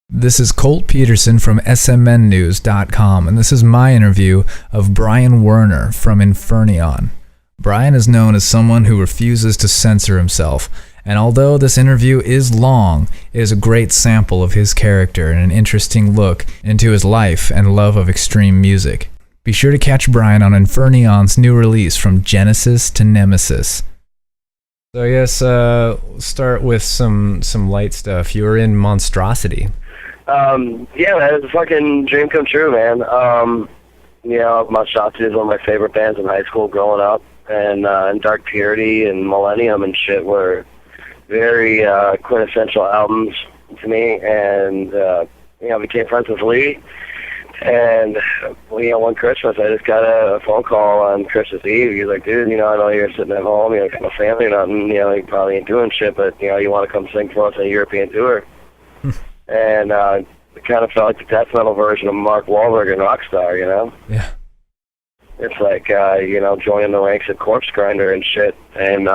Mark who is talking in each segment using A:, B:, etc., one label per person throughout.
A: This is Colt Peterson from SMNnews.com, and this is my interview of Brian Werner from Infernaeon. Brian is known as someone who refuses to censor himself, and although this interview is long, it is a great sample of his character and an interesting look into his life and love of extreme music. Be sure to catch Brian on Infernaeon's new release, From Genesis to Nemesis. So I guess we'll start with some light stuff. You were in Monstrosity.
B: Yeah, man, it's a fucking dream come true, man. Monstrosity is one of my favorite bands in high school growing up, and Dark Purity and Millennium and shit were very quintessential albums to me, and I became friends with Lee. And one Christmas, I just got a phone call on Christmas Eve. He's like, dude, I know you're sitting at home, got no family or nothing, you probably ain't doing shit, but, you want to come sing for us on a European tour. And it kind of felt like the death metal version of Mark Wahlberg and Rockstar,
A: Yeah.
B: It's like, joining the ranks of Corpse Grinder and shit. And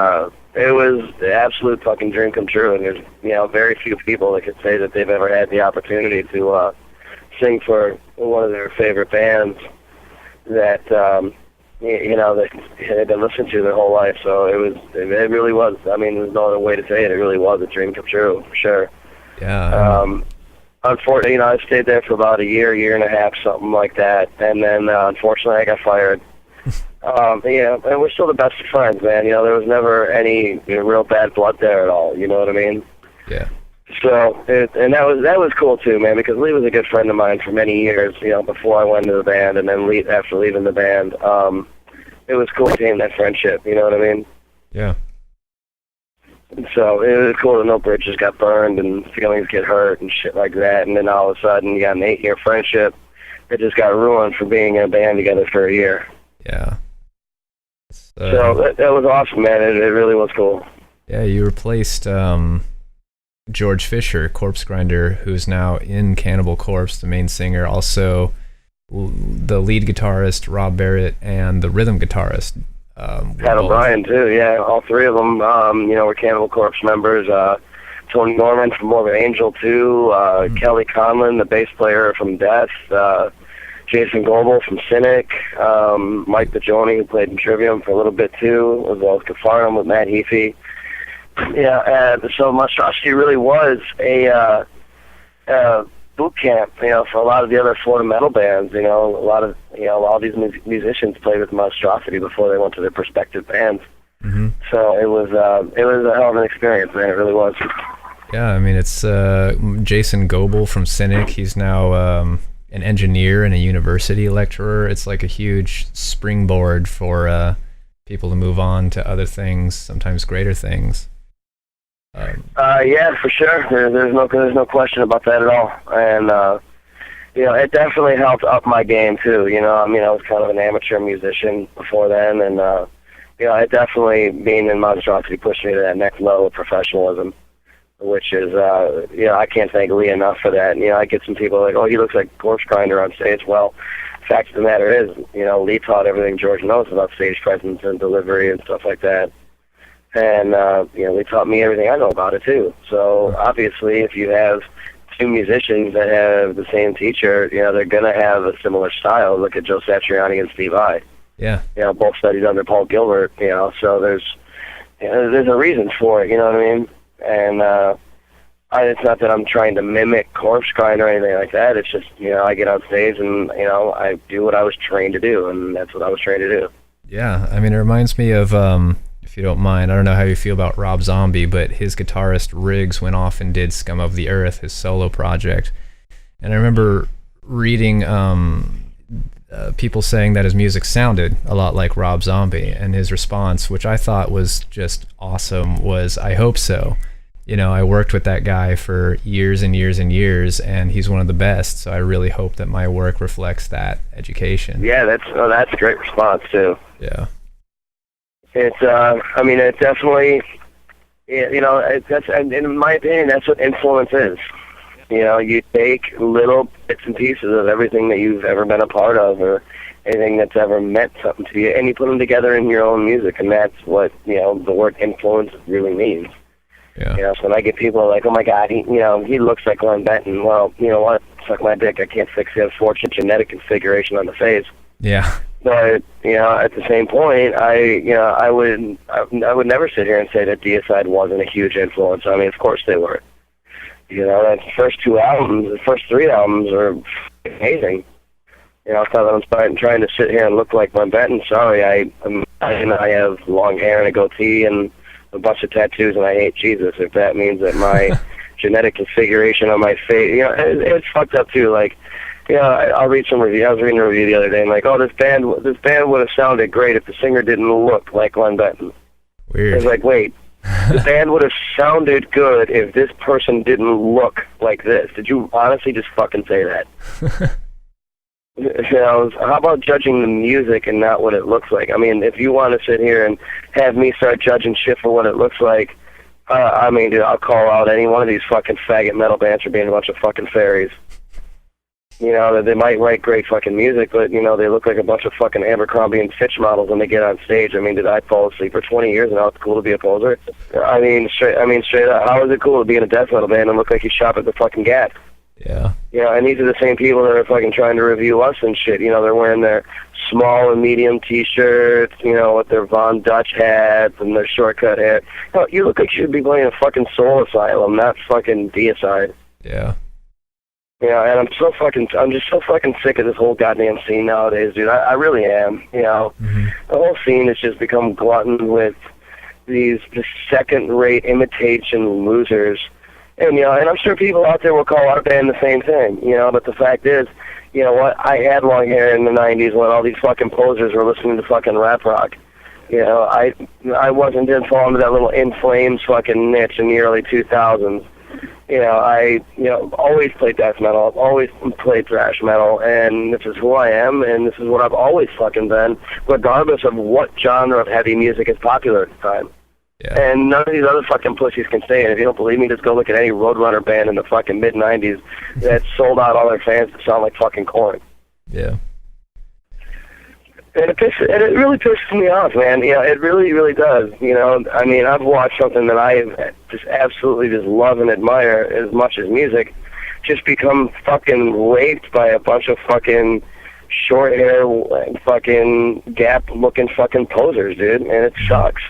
B: it was the absolute fucking dream come true. And there's, very few people that could say that they've ever had the opportunity to sing for one of their favorite bands that, that they've been listening to their whole life. So it really was, there's no other way to say it. It really was a dream come true, for sure.
A: Yeah.
B: Unfortunately, I stayed there for about a year and a half, something like that. And then, unfortunately, I got fired. And we're still the best of friends, man. There was never any real bad blood there at all. You know what I mean?
A: Yeah.
B: So, and that was cool too, man, because Lee was a good friend of mine for many years, before I went into the band, and then after leaving the band. It was cool seeing that friendship, you know what I mean?
A: Yeah.
B: So it was cool to know bridges got burned and feelings get hurt and shit like that, and then all of a sudden you got an 8-year friendship that just got ruined for being in a band together for a year.
A: Yeah.
B: So that was awesome, man. It really was cool.
A: Yeah, you replaced George Fisher, Corpse Grinder, who's now in Cannibal Corpse, the main singer, also the lead guitarist, Rob Barrett, and the rhythm guitarist,
B: Pat O'Brien too, yeah. All three of them, were Cannibal Corpse members. Tony Norman from Morbid Angel too. Kelly Conlon, the bass player from Death. Jason Goebel from Cynic. Mike Bajoni, who played in Trivium for a little bit too, as well as Cafarnum with Matt Heafy. Yeah, so Monstrosity really was a boot camp, for a lot of the other Florida metal bands. A lot of, all these musicians played with Monstrosity before they went to their respective bands.
A: Mm-hmm.
B: So it was a hell of an experience, man. It really was.
A: Yeah, it's Jason Goebel from Cynic. He's now an engineer and a university lecturer. It's like a huge springboard for people to move on to other things, sometimes greater things.
B: Yeah, for sure. There's no question about that at all. And it definitely helped up my game too. I was kind of an amateur musician before then, and it definitely, being in Monstrosity, pushed me to that next level of professionalism, which is I can't thank Lee enough for that. I get some people like, oh, he looks like Corpse Grinder on stage. Well, the fact of the matter is, Lee taught everything George knows about stage presence and delivery and stuff like that. And, they taught me everything I know about it, too. So, obviously, if you have two musicians that have the same teacher, they're going to have a similar style. Look at Joe Satriani and Steve Vai.
A: Yeah.
B: Both studied under Paul Gilbert, so there's a reason for it, you know what I mean? And it's not that I'm trying to mimic Corpse Grind or anything like that. It's just, I get on stage and, I do what I was trained to do, and that's what I was trained to do.
A: Yeah, it reminds me of... if you don't mind, I don't know how you feel about Rob Zombie, but his guitarist Riggs went off and did Scum of the Earth, his solo project. And I remember reading people saying that his music sounded a lot like Rob Zombie, and his response, which I thought was just awesome, was, I hope so. I worked with that guy for years and years and years, and he's one of the best, so I really hope that my work reflects that education.
B: Yeah, that's a great response, too.
A: Yeah.
B: It's, it definitely, in my opinion, that's what influence is. You take little bits and pieces of everything that you've ever been a part of or anything that's ever meant something to you, and you put them together in your own music, and that's what, the word influence really means.
A: Yeah.
B: You know, so when I get people like, oh my God, he looks like Glenn Benton. Well, you know what? Suck my dick. I can't fix the unfortunate genetic configuration on the face.
A: Yeah.
B: But at the same point, I would never sit here and say that Deicide wasn't a huge influence. I mean, of course they were. The first 2 albums, the first 3 albums are amazing. It's not that I'm trying to sit here and look like Glenn Benton. Sorry, I have long hair and a goatee and a bunch of tattoos, and I hate Jesus. If that means that my genetic configuration on my face, it's fucked up too. Like, I'll read some review. I was reading a review the other day, and like, oh, this band would have sounded great if the singer didn't look like Glenn Benton.
A: Weird.
B: I was like, wait, the band would have sounded good if this person didn't look like this. Did you honestly just fucking say that? How about judging the music and not what it looks like? I mean, if you want to sit here and have me start judging shit for what it looks like, I mean, dude, I'll call out any one of these fucking faggot metal bands for being a bunch of fucking fairies. They might write great fucking music, but, they look like a bunch of fucking Abercrombie and Fitch models when they get on stage. I mean, did I fall asleep for 20 years and now it's cool to be a poser? I mean, straight up, how is it cool to be in a death metal band and look like you shop at the fucking Gap?
A: Yeah.
B: And these are the same people that are fucking trying to review us and shit. They're wearing their small and medium T-shirts, with their Von Dutch hats and their shortcut hair. You look like you should be playing a fucking Soul Asylum, not fucking Deicide.
A: Yeah.
B: And I'm just so fucking sick of this whole goddamn scene nowadays, dude. I really am.
A: Mm-hmm.
B: The whole scene has just become gluttoned with these second-rate imitation losers. And, and I'm sure people out there will call our band the same thing, but the fact is, what, I had long hair in the 90s when all these fucking posers were listening to fucking rap rock. I didn't fall into that little In Flames fucking niche in the early 2000s. I always played death metal, I've always played thrash metal, and this is who I am, and this is what I've always fucking been, regardless of what genre of heavy music is popular at the time.
A: Yeah.
B: And none of these other fucking pussies can say it. If you don't believe me, just go look at any Roadrunner band in the fucking mid-90s that sold out all their fans to sound like fucking Korn.
A: Yeah.
B: And it really pisses me off, man. It really, really does. I mean, I've watched something that I just absolutely just love and admire as much as music just become fucking raped by a bunch of fucking short hair, fucking Gap-looking fucking posers, dude. And it sucks.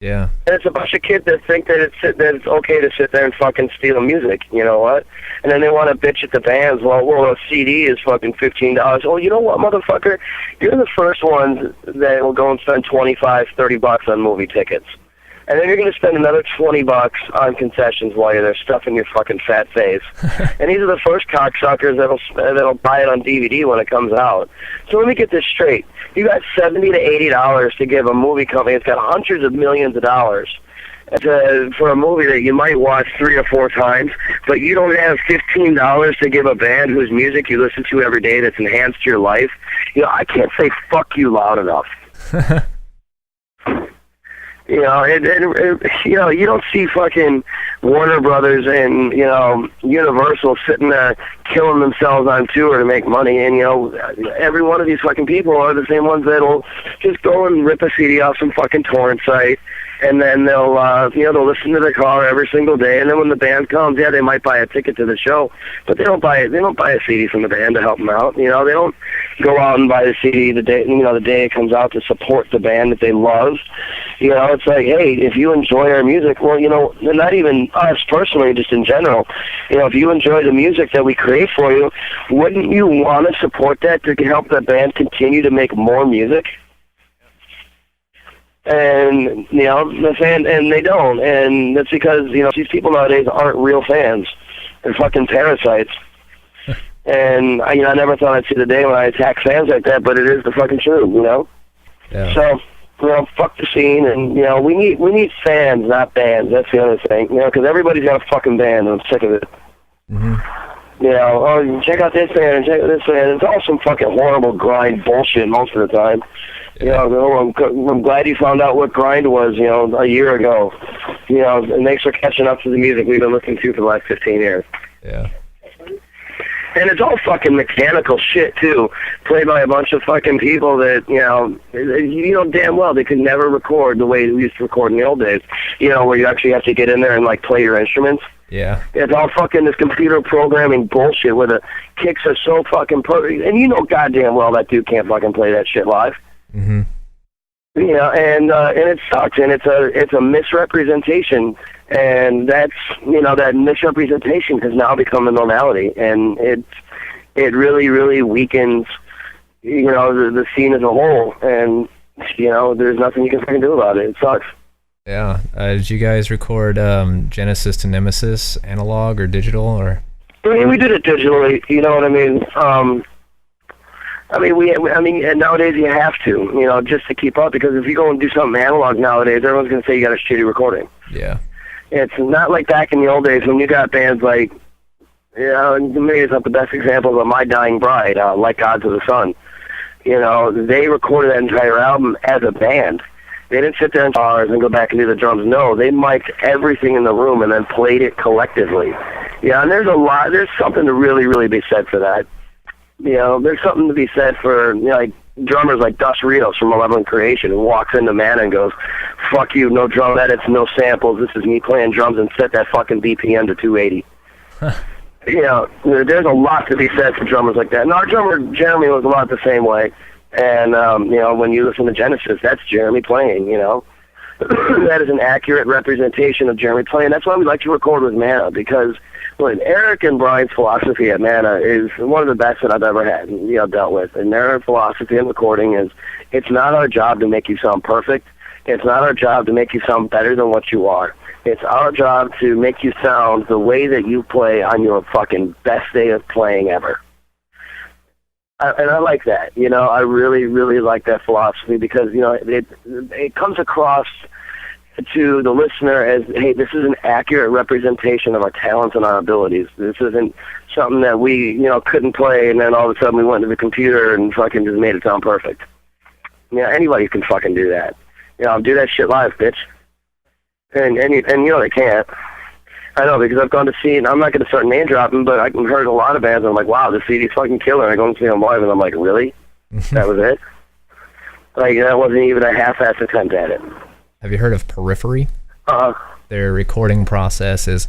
A: Yeah.
B: And it's a bunch of kids that think that it's okay to sit there and fucking steal music, you know what? And then they want to bitch at the bands, well, a CD is fucking $15. Oh, you know what, motherfucker? You're the first ones that will go and spend $25, $30 on movie tickets. And then you're going to spend another $20 on concessions while you're there stuffing your fucking fat face. And these are the first cocksuckers that'll buy it on DVD when it comes out. So let me get this straight. You got $70 to $80 to give a movie company that's got hundreds of millions of dollars for a movie that you might watch 3 or 4 times, but you don't have $15 to give a band whose music you listen to every day that's enhanced your life. I can't say fuck you loud enough. You don't see fucking Warner Brothers and, Universal sitting there killing themselves on tour to make money. And, every one of these fucking people are the same ones that'll just go and rip a CD off some fucking torrent site. And then they'll listen to their car every single day. And then when the band comes, they might buy a ticket to the show, but they don't buy a CD from the band to help them out. They don't go out and buy the CD the day it comes out to support the band that they love. It's like, hey, if you enjoy our music, well, not even us personally, just in general, if you enjoy the music that we create for you, wouldn't you want to support that to help the band continue to make more music? And and they don't, and that's because these people nowadays aren't real fans. They're fucking parasites. And I never thought I'd see the day when I attack fans like that, but it is the fucking truth,
A: Yeah.
B: So fuck the scene, and we need fans, not bands. That's the other thing, because everybody's got a fucking band, and I'm sick of it.
A: Mm-hmm.
B: Check out this band and check out this band. It's all some fucking horrible grind bullshit most of the time. I'm glad you found out what grind was, a year ago. And thanks for catching up to the music we've been listening to for the last 15 years.
A: Yeah.
B: And it's all fucking mechanical shit, too, played by a bunch of fucking people that, you know damn well they could never record the way we used to record in the old days, where you actually have to get in there and, like, play your instruments.
A: Yeah.
B: It's all fucking this computer programming bullshit where the kicks are so fucking perfect. And you know goddamn well that dude can't fucking play that shit live.
A: Mm-hmm.
B: And it sucks, and it's a misrepresentation, and that's, that misrepresentation has now become a normality, and it really, really weakens, the scene as a whole, and, there's nothing you can fucking do about it. It sucks.
A: Yeah. Did you guys record Genesis to Nemesis analog or digital, or?
B: I mean, we did it digitally, you know what I mean? And nowadays you have to, just to keep up, because if you go and do something analog nowadays, everyone's going to say you got a shitty recording.
A: Yeah.
B: It's not like back in the old days when you got bands like, maybe it's not the best example, but My Dying Bride, Like God to the Sun. They recorded that entire album as a band. They didn't sit there and bars and go back and do the drums. No, they mic'd everything in the room and then played it collectively. Yeah, and there's something to really, really be said for that. There's something to be said for, like, drummers like Dust Rios from Malevolent Creation, who walks into Mana and goes, fuck you, no drum edits, no samples, this is me playing drums, and set that fucking BPM to 280. There's a lot to be said for drummers like that. And our drummer, Jeremy, was a lot the same way. And, when you listen to Genesis, that's Jeremy playing, That is an accurate representation of Jeremy playing. That's why we like to record with Mana, because Eric and Brian's philosophy at Mana is one of the best that I've ever had, dealt with. And their philosophy in recording is, it's not our job to make you sound perfect. It's not our job to make you sound better than what you are. It's our job to make you sound the way that you play on your fucking best day of playing ever. And I like that, I really, really like that philosophy, because, it comes across to the listener as, hey, this is an accurate representation of our talents and our abilities. This isn't something that we, couldn't play, and then all of a sudden we went to the computer and fucking just made it sound perfect. Anybody can fucking do that. Do that shit live, bitch. And they can't. I know, because I've gone to see, and I'm not going to start name dropping, but I've heard a lot of bands, and I'm like, wow, the CD's fucking killer, and I go and see them live, and I'm like, really? That was it? Like, that wasn't even a half-assed attempt at it.
A: Have you heard of Periphery?
B: Uh-huh.
A: Their recording process is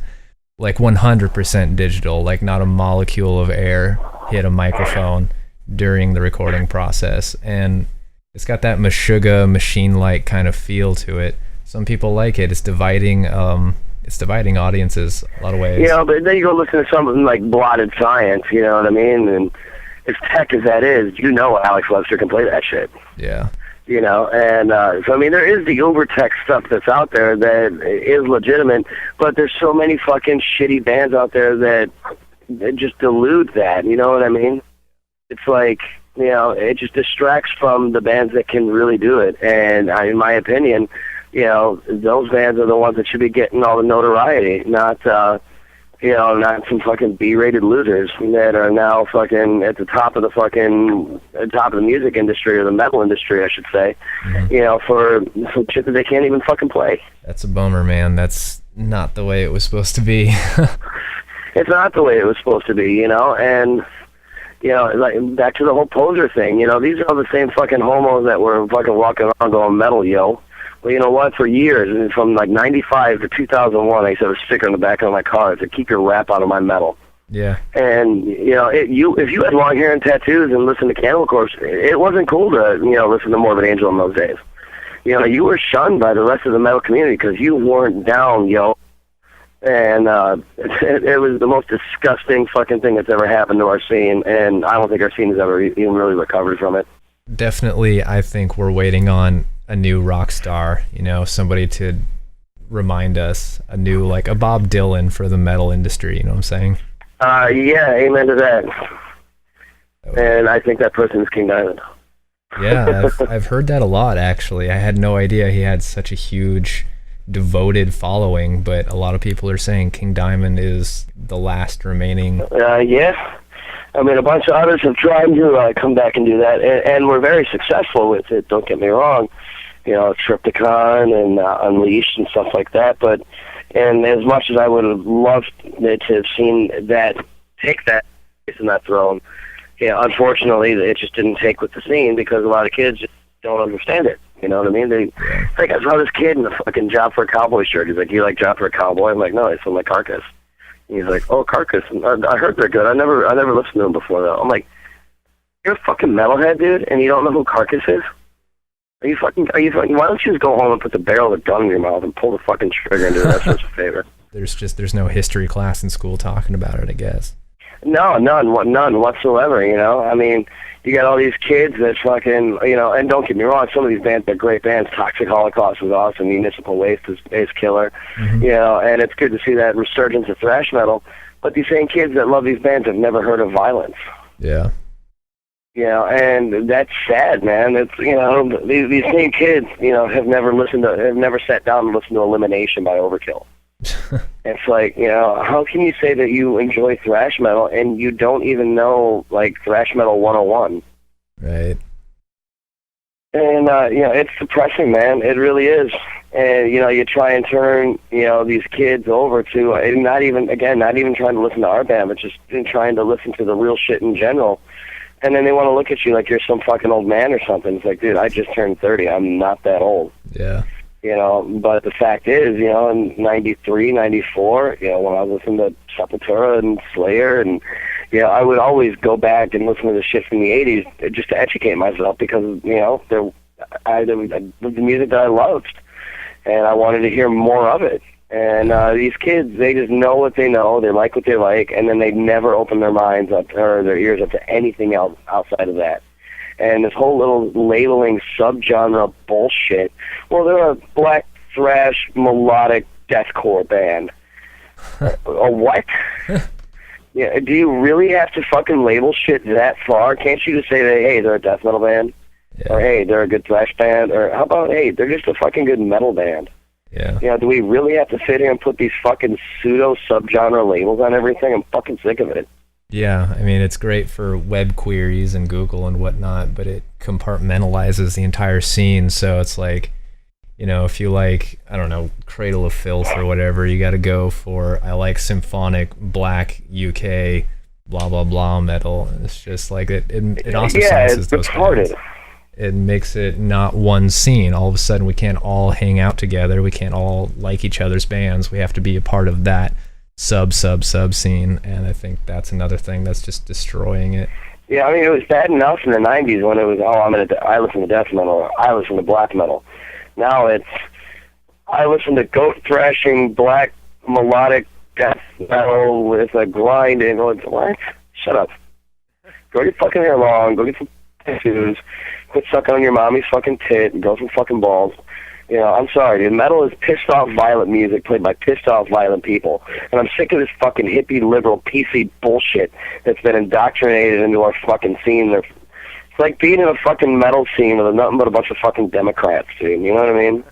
A: like 100% digital, like not a molecule of air hit a microphone during the recording process, and it's got that Meshuggah machine-like kind of feel to it. Some people like it. It's dividing audiences a lot of ways.
B: But then you go listen to something like Blotted Science, you know what I mean? And as tech as that is, Alex Webster can play that shit.
A: Yeah.
B: So I mean, there is the uber-tech stuff that's out there that is legitimate, but there's so many fucking shitty bands out there that just delude that, you know what I mean? It's like, it just distracts from the bands that can really do it, and in my opinion, those bands are the ones that should be getting all the notoriety, not some fucking B-rated losers that are now fucking at the top of the music industry, or the metal industry, I should say, for some shit that they can't even fucking play.
A: That's a bummer, man. That's not the way it was supposed to be.
B: It's not the way it was supposed to be, and, like, back to the whole poser thing, these are all the same fucking homos that were fucking walking around going metal, yo. Well, you know what? For years, from like 95 to 2001, I used to have a sticker on the back of my car that said, "Keep your rap out of my metal."
A: Yeah.
B: And if you had long hair and tattoos and listened to Cannibal Corpse, it wasn't cool to listen to Morbid Angel in those days. You were shunned by the rest of the metal community because you weren't down, yo. And it was the most disgusting fucking thing that's ever happened to our scene, and I don't think our scene has ever even really recovered from it.
A: Definitely, I think we're waiting on a new rock star, somebody to remind us, a Bob Dylan for the metal industry, you know what I'm saying?
B: Yeah, amen to that. And I think that person is King Diamond.
A: Yeah, I've heard that a lot, actually. I had no idea he had such a huge, devoted following, but a lot of people are saying King Diamond is the last remaining.
B: Yeah. I mean, a bunch of others have tried to come back and do that, and we're very successful with it, don't get me wrong. Triptychon and Unleashed and stuff like that, and as much as I would have loved to have seen that, take that in that throne. Yeah, unfortunately, it just didn't take with the scene because a lot of kids just don't understand it. You know what I mean? Like, I saw this kid in a fucking Job for a Cowboy shirt. He's like, "You like Job for a Cowboy?" I'm like, "No, I still like Carcass." And he's like, "Oh, Carcass. I heard they're good. I never listened to them before though." I'm like, "You're a fucking metalhead, dude, and you don't know who Carcass is? Are you fucking? Why don't you just go home and put the barrel of a gun in your mouth and pull the fucking trigger and do that such a favor?"
A: There's no history class in school talking about it, I guess.
B: No, none whatsoever, you know? I mean, you got all these kids that fucking, you know, and don't get me wrong, some of these bands are great bands. Toxic Holocaust was awesome. Municipal Waste is killer, you know, and it's good to see that resurgence of thrash metal. But these same kids that love these bands have never heard of Violence.
A: Yeah.
B: You know, and that's sad, man. It's, you know, these same kids, you know, have never sat down and listened to Elimination by Overkill. It's like, you know, how can you say that you enjoy thrash metal and you don't even know, like, thrash metal 101?
A: Right.
B: And, you know, it's depressing, man. It really is. And, you know, you try and turn, you know, these kids over to, not even trying to listen to our band, but just trying to listen to the real shit in general. And then they want to look at you like you're some fucking old man or something. It's like, dude, I just turned 30. I'm not that old.
A: Yeah.
B: You know, but the fact is, you know, in 93, 94, you know, when I was listening to Sepultura and Slayer, and, you know, I would always go back and listen to the shit from the 80s just to educate myself because, you know, there was the music that I loved, and I wanted to hear more of it. And these kids, they just know what they know, they like what they like, and then they never open their minds up or their ears up to anything else outside of that. And this whole little labeling subgenre bullshit. Well, they're a black thrash melodic deathcore band. A what? Yeah, do you really have to fucking label shit that far? Can't you just say that, hey, they're a death metal band? Yeah. Or hey, they're a good thrash band? Or how about, hey, they're just a fucking good metal band?
A: Yeah.
B: You know, do we really have to sit here and put these fucking pseudo subgenre labels on everything? I'm fucking sick of it.
A: Yeah, I mean, it's great for web queries and Google and whatnot, but it compartmentalizes the entire scene. So it's like, you know, if you like, I don't know, Cradle of Filth or whatever, you got to go for, I like symphonic black UK blah blah blah metal. It's just like it also senses those bands. It makes it not one scene. All of a sudden, we can't all hang out together. We can't all like each other's bands. We have to be a part of that sub scene, and I think that's another thing that's just destroying it.
B: Yeah, I mean, it was bad enough in the 90s when it was, I listen to death metal, or I listen to black metal. Now it's, I listen to goat thrashing, black, melodic death metal with a grind, and it's, what? Shut up. Go get fucking hair long, go get some tattoos, quit sucking on your mommy's fucking tit, and grow some fucking balls. You know, I'm sorry, dude. Metal is pissed off, violent music played by pissed off, violent people. And I'm sick of this fucking hippie, liberal, PC bullshit that's been indoctrinated into our fucking scene. It's like being in a fucking metal scene with nothing but a bunch of fucking Democrats, dude. You know what I mean?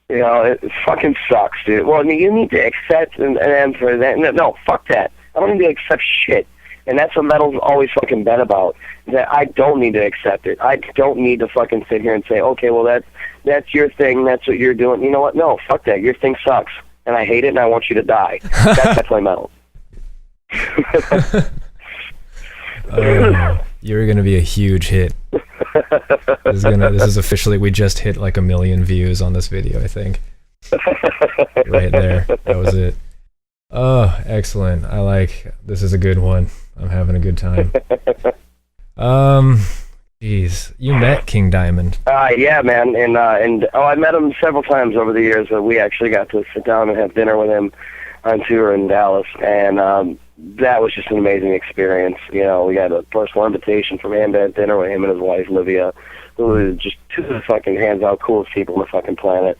B: You know, it fucking sucks, dude. Well, I mean, you need to accept and for that. No, fuck that. I don't need to accept shit. And that's what metal's always fucking been about. That I don't need to accept it. I don't need to fucking sit here and say, okay, well, that's your thing, that's what you're doing. You know what? No, fuck that. Your thing sucks. And I hate it, and I want you to die. That's play metal.
A: You're going to be a huge hit. This is officially, we just hit like 1 million views on this video, I think. Right there. That was it. Oh, excellent. This is a good one. I'm having a good time. Jeez, you met King Diamond.
B: Yeah, man, and I met him several times over the years. We actually got to sit down and have dinner with him on tour in Dallas, and that was just an amazing experience. You know, we got a personal invitation from him to have dinner with him and his wife, Livia, who was just two of the fucking hands-out coolest people on the fucking planet.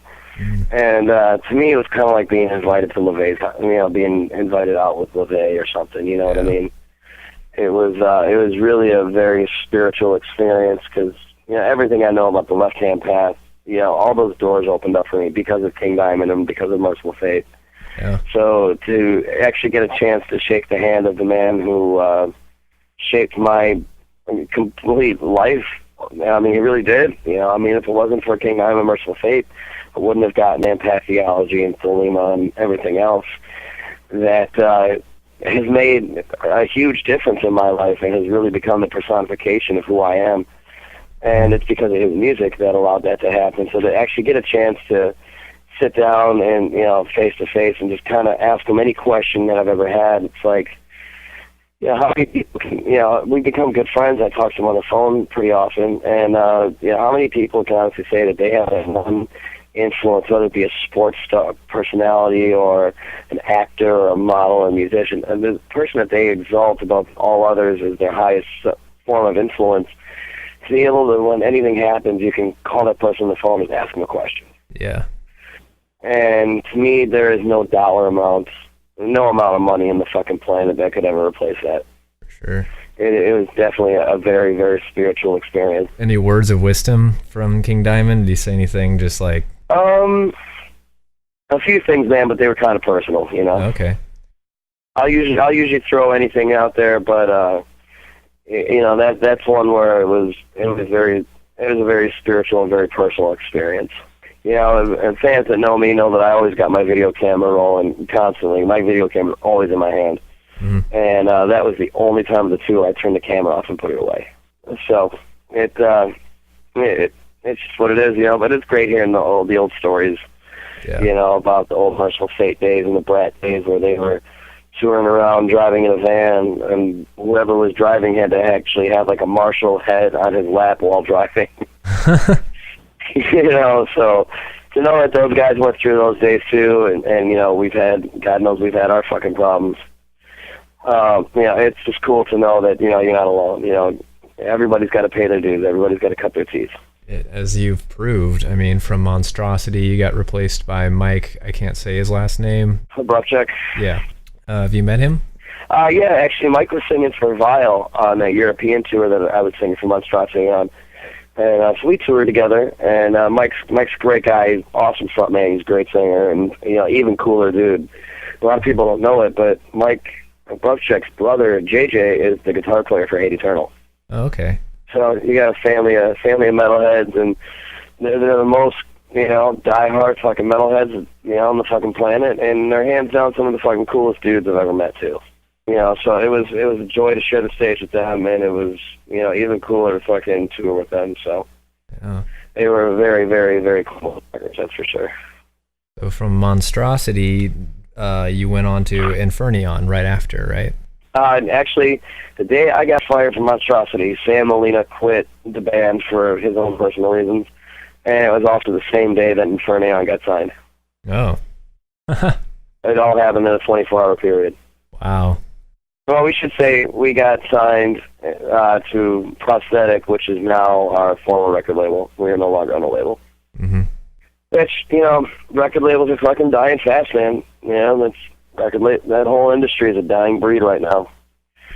B: And to me, it was kind of like being invited to LeVay's, you know, being invited out with LeVay or something. You know what I mean? It was really a very spiritual experience because, you know, everything I know about the Left Hand Path, you know, all those doors opened up for me because of King Diamond and because of Merciful Fate.
A: Yeah.
B: So to actually get a chance to shake the hand of the man who shaped my complete life, I mean, he really did. You know, I mean, if it wasn't for King Diamond and Merciful Fate, I wouldn't have gotten Empath Theology and Thelema and everything else that has made a huge difference in my life and has really become the personification of who I am. And it's because of his music that allowed that to happen. So to actually get a chance to sit down and, face to face and just kind of ask him any question that I've ever had, it's like, how many people can, we become good friends. I talk to him on the phone pretty often. And, how many people can honestly say that they have one influence, whether it be a sports star personality or an actor or a model or a musician, and the person that they exalt above all others is their highest form of influence. To be able to, when anything happens, you can call that person on the phone and ask them a question.
A: Yeah.
B: And to me, there is no dollar amount, no amount of money in the fucking planet that could ever replace that.
A: For sure.
B: It was definitely a very, very spiritual experience.
A: Any words of wisdom from King Diamond? Did he say anything just like...
B: A few things, man, but they were kind of personal,
A: Okay.
B: I'll usually throw anything out there, but that's one where it was a very spiritual and very personal experience. And fans that know me know that I always got my video camera rolling constantly. My video camera always in my hand. Mm-hmm. And that was the only time of the two I turned the camera off and put it away. So it's just what it is, but it's great hearing the old stories, about the old Merciful Fate days and the Brat days where they were touring around driving in a van, and whoever was driving had to actually have like a Marshall head on his lap while driving. So to know that those guys went through those days too, and we've had, God knows we've had our fucking problems. It's just cool to know that, you're not alone. Everybody's got to pay their dues. Everybody's got to cut their teeth.
A: As you've proved, I mean, from Monstrosity, you got replaced by Mike, I can't say his last name.
B: Brupchek.
A: Yeah. Have you met him?
B: Yeah, actually, Mike was singing for Vile on that European tour that I was singing for Monstrosity on. And so we toured together, and Mike's a great guy, awesome frontman, he's a great singer, and, even cooler dude. A lot of people don't know it, but Mike Brupchek's brother, JJ, is the guitar player for Hate Eternal.
A: Oh, okay. So
B: you got a family of metalheads, and they're the most, diehard fucking metalheads, on the fucking planet, and they're hands down some of the fucking coolest dudes I've ever met too. So it was a joy to share the stage with them, and it was, even cooler to fucking tour with them. So they were very, very, very cool records, that's for sure.
A: So from Monstrosity, you went on to Infernaeon right after, right?
B: Actually, the day I got fired from Monstrosity, Sam Molina quit the band for his own personal reasons, and it was also the same day that Infernaeon got signed.
A: Oh.
B: It all happened in a 24-hour period.
A: Wow.
B: Well, we should say we got signed to Prosthetic, which is now our former record label. We are no longer on the label.
A: Mm-hmm.
B: Which, record labels are fucking dying fast, man. That whole industry is a dying breed right now.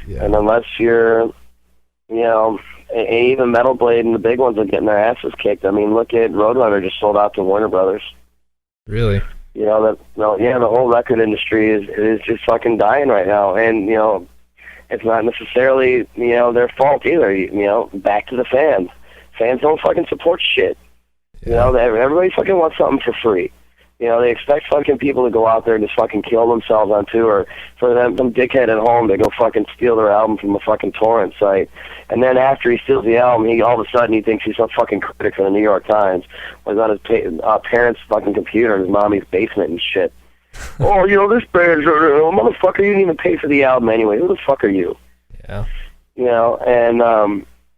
B: Yeah. And unless you're, even Metal Blade and the big ones are getting their asses kicked. I mean, look at Roadrunner just sold out to Warner Brothers.
A: Really?
B: The whole record industry is just fucking dying right now. And, it's not necessarily, their fault either. Back to the fans. Fans don't fucking support shit.
A: Yeah.
B: Everybody fucking wants something for free. They expect fucking people to go out there and just fucking kill themselves on tour. For them, some dickhead at home to go fucking steal their album from a fucking torrent site. And then after he steals the album, all of a sudden he thinks he's some fucking critic for the New York Times. Or he's on his parents' fucking computer in his mommy's basement and shit. Oh, this band's, motherfucker, you didn't even pay for the album anyway. Who the fuck are you?
A: Yeah.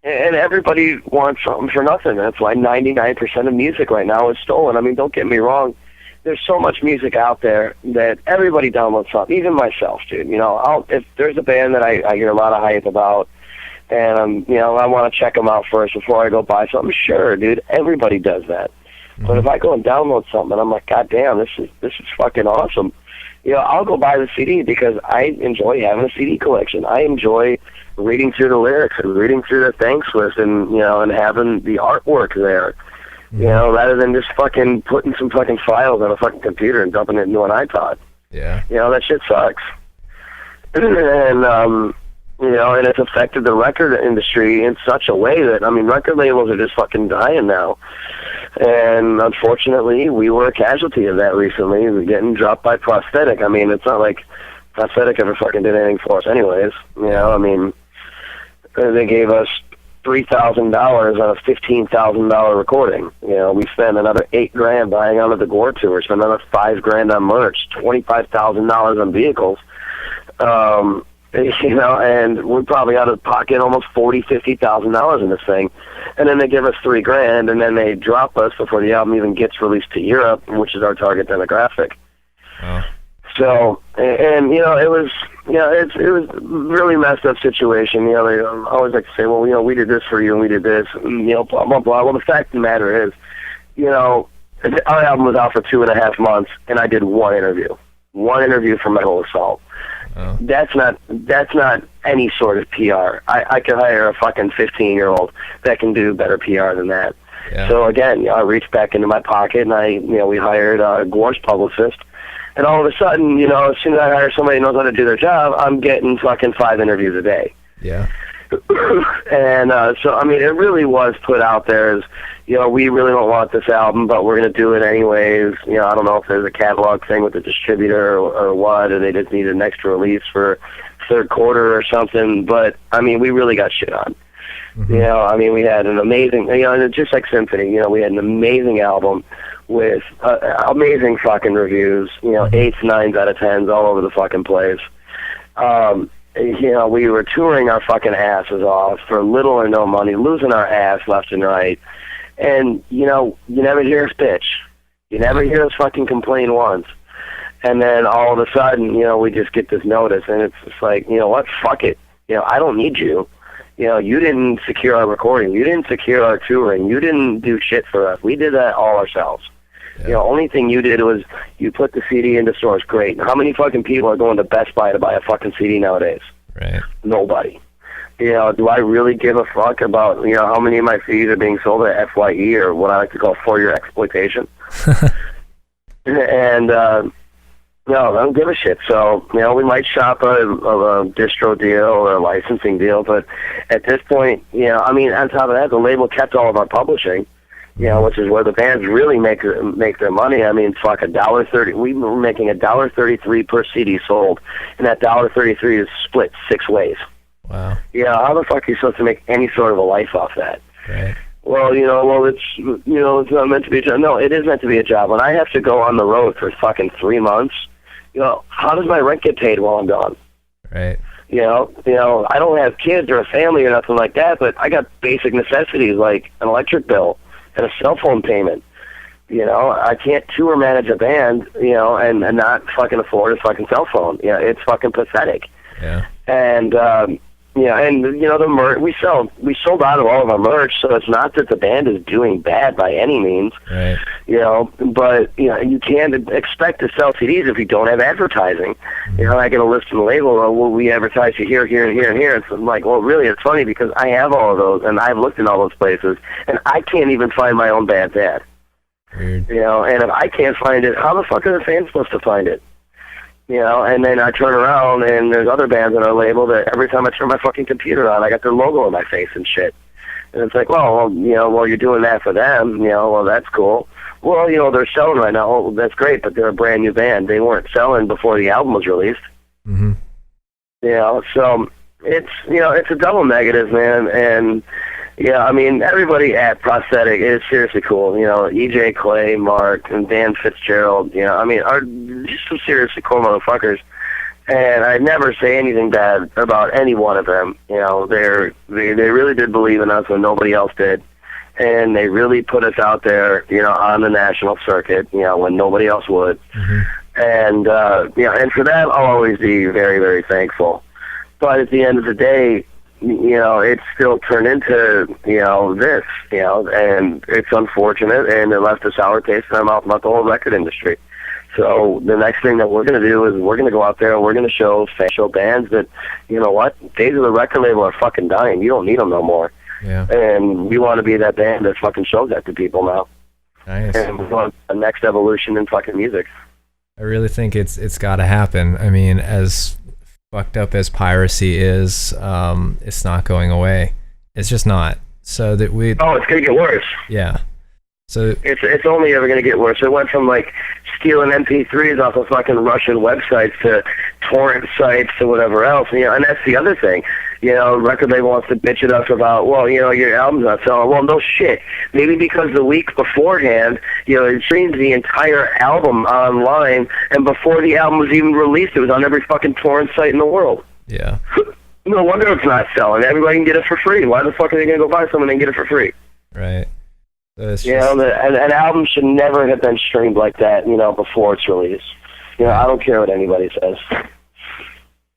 B: And everybody wants something for nothing. That's why 99% of music right now is stolen. I mean, don't get me wrong. There's so much music out there that everybody downloads something, even myself, dude. If there's a band that I hear a lot of hype about, and I want to check them out first before I go buy something, sure, dude, everybody does that. Mm-hmm. But if I go and download something and I'm like, God damn, this is fucking awesome, I'll go buy the CD because I enjoy having a CD collection. I enjoy reading through the lyrics and reading through the thanks list and and having the artwork there. Rather than just fucking putting some fucking files on a fucking computer and dumping it into an iPod.
A: Yeah.
B: That shit sucks. And, and it's affected the record industry in such a way that, record labels are just fucking dying now. And unfortunately, we were a casualty of that recently. We're getting dropped by Prosthetic. It's not like Prosthetic ever fucking did anything for us anyways. You know, I mean, they gave us $3,000 on a $15,000 recording. You know, we spent another $8,000 buying onto the Gore tour, spent another $5,000 on merch, $25,000 on vehicles. You know, and we're probably out of pocket almost $50,000 in this thing. And then they give us $3,000, and then they drop us before the album even gets released to Europe, which is our target demographic.
A: Oh.
B: So, and you know, it was a really messed up situation. You know, they always like to say, well, you know, we did this for you and we did this, and, you know, blah, blah, blah. Well, the fact of the matter is, you know, our album was out for 2.5 months, and I did one interview for Metal Assault.
A: Oh.
B: That's not any sort of PR. I could hire a fucking 15-year-old that can do better PR than that.
A: Yeah.
B: So again, you know, I reached back into my pocket, and we hired Gore's publicist. And all of a sudden, you know, as soon as I hire somebody who knows how to do their job, I'm getting fucking 5 interviews a day.
A: Yeah.
B: And so, I mean, it really was put out there as, you know, we really don't want this album, but we're going to do it anyways. You know, I don't know if there's a catalog thing with the distributor or what, or they just need an extra release for third quarter or something. But, I mean, we really got shit on. Mm-hmm. You know, I mean, we had an amazing, you know, just like Symphony, you know, we had an amazing album with amazing fucking reviews, you know, 8s, 9s out of 10s all over the fucking place. You know, we were touring our fucking asses off for little or no money, losing our ass left and right. And, you know, you never hear us bitch. You never hear us fucking complain once. And then all of a sudden, you know, we just get this notice, and it's just like, you know what, fuck it. You know, I don't need you. You know, you didn't secure our recording. You didn't secure our touring. You didn't do shit for us. We did that all ourselves. Yeah. You know, only thing you did was you put the CD into stores. Great. How many fucking people are going to Best Buy to buy a fucking CD nowadays?
A: Right.
B: Nobody. You know, do I really give a fuck about, you know, how many of my CDs are being sold at FYE, or what I like to call for-year exploitation? And, no, I don't give a shit. So, you know, we might shop a distro deal or a licensing deal, but at this point, you know, I mean, on top of that, the label kept all of our publishing, you know, which is where the bands really make their money. I mean, fuck, $1.30. We were making $1.33 per CD sold, and that $1.33 is split 6 ways.
A: Wow.
B: Yeah, how the fuck are you supposed to make any sort of a life off that?
A: Right.
B: Well, you know, it's not meant to be a job. No, it is meant to be a job. When I have to go on the road for fucking 3 months, you know, how does my rent get paid while I'm gone?
A: Right.
B: You know, I don't have kids or a family or nothing like that, but I got basic necessities like an electric bill and a cell phone payment. You know, I can't tour manage a band, you know, and not fucking afford a fucking cell phone. Yeah, it's fucking pathetic.
A: Yeah.
B: And, yeah, and, you know, the merch, we sold out of all of our merch, so it's not that the band is doing bad by any means.
A: Right.
B: You know, but, you know, you can't expect to sell CDs if you don't have advertising. You know, I get a list from the label, well, we advertise you here, here, and here, and here. It's like, well, really, it's funny because I have all of those, and I've looked in all those places, and I can't even find my own band's ad.
A: Weird.
B: You know, and if I can't find it, how the fuck are the fans supposed to find it? You know, and then I turn around, and there's other bands on our label that every time I turn my fucking computer on, I got their logo in my face and shit. And it's like, well, you know, well, you're doing that for them. You know, well, that's cool. Well, you know, they're selling right now. Oh, that's great, but they're a brand new band. They weren't selling before the album was released.
A: Mm-hmm.
B: You know, so it's, you know, it's a double negative, man. And, yeah, I mean, everybody at Prosthetic is seriously cool. You know, EJ Clay, Mark, and Dan Fitzgerald, you know, I mean, are just some seriously cool motherfuckers. And I never say anything bad about any one of them. You know, they really did believe in us when nobody else did. And they really put us out there, you know, on the national circuit, you know, when nobody else would. Mm-hmm. And, you know, and for that, I'll always be very, very thankful. But at the end of the day, you know, it's still turned into, you know, this, you know, and it's unfortunate, and it left a sour taste in my mouth about the whole record industry. So the next thing that we're going to do is we're going to go out there and we're going to show bands that, you know what, Days of the Record Label are fucking dying. You don't need them no more.
A: Yeah.
B: And we want to be that band that fucking shows that to people now.
A: Nice.
B: And we want a next evolution in fucking music.
A: I really think it's got to happen. I mean, as fucked up as piracy is, it's not going away. It's just not. So that we.
B: Oh, it's gonna get worse.
A: Yeah. So
B: it's only ever gonna get worse. It went from like stealing MP3s off of fucking Russian websites to torrent sites to whatever else. You know, and that's the other thing. You know, record label wants to bitch at us about, well, you know, your album's not selling. Well, no shit. Maybe because the week beforehand, you know, it streamed the entire album online, and before the album was even released, it was on every fucking torrent site in the world.
A: Yeah.
B: No wonder it's not selling. Everybody can get it for free. Why the fuck are they going to go buy something and get it for free?
A: Right. So
B: you know, an album should never have been streamed like that, you know, before its release. You know, I don't care what anybody says.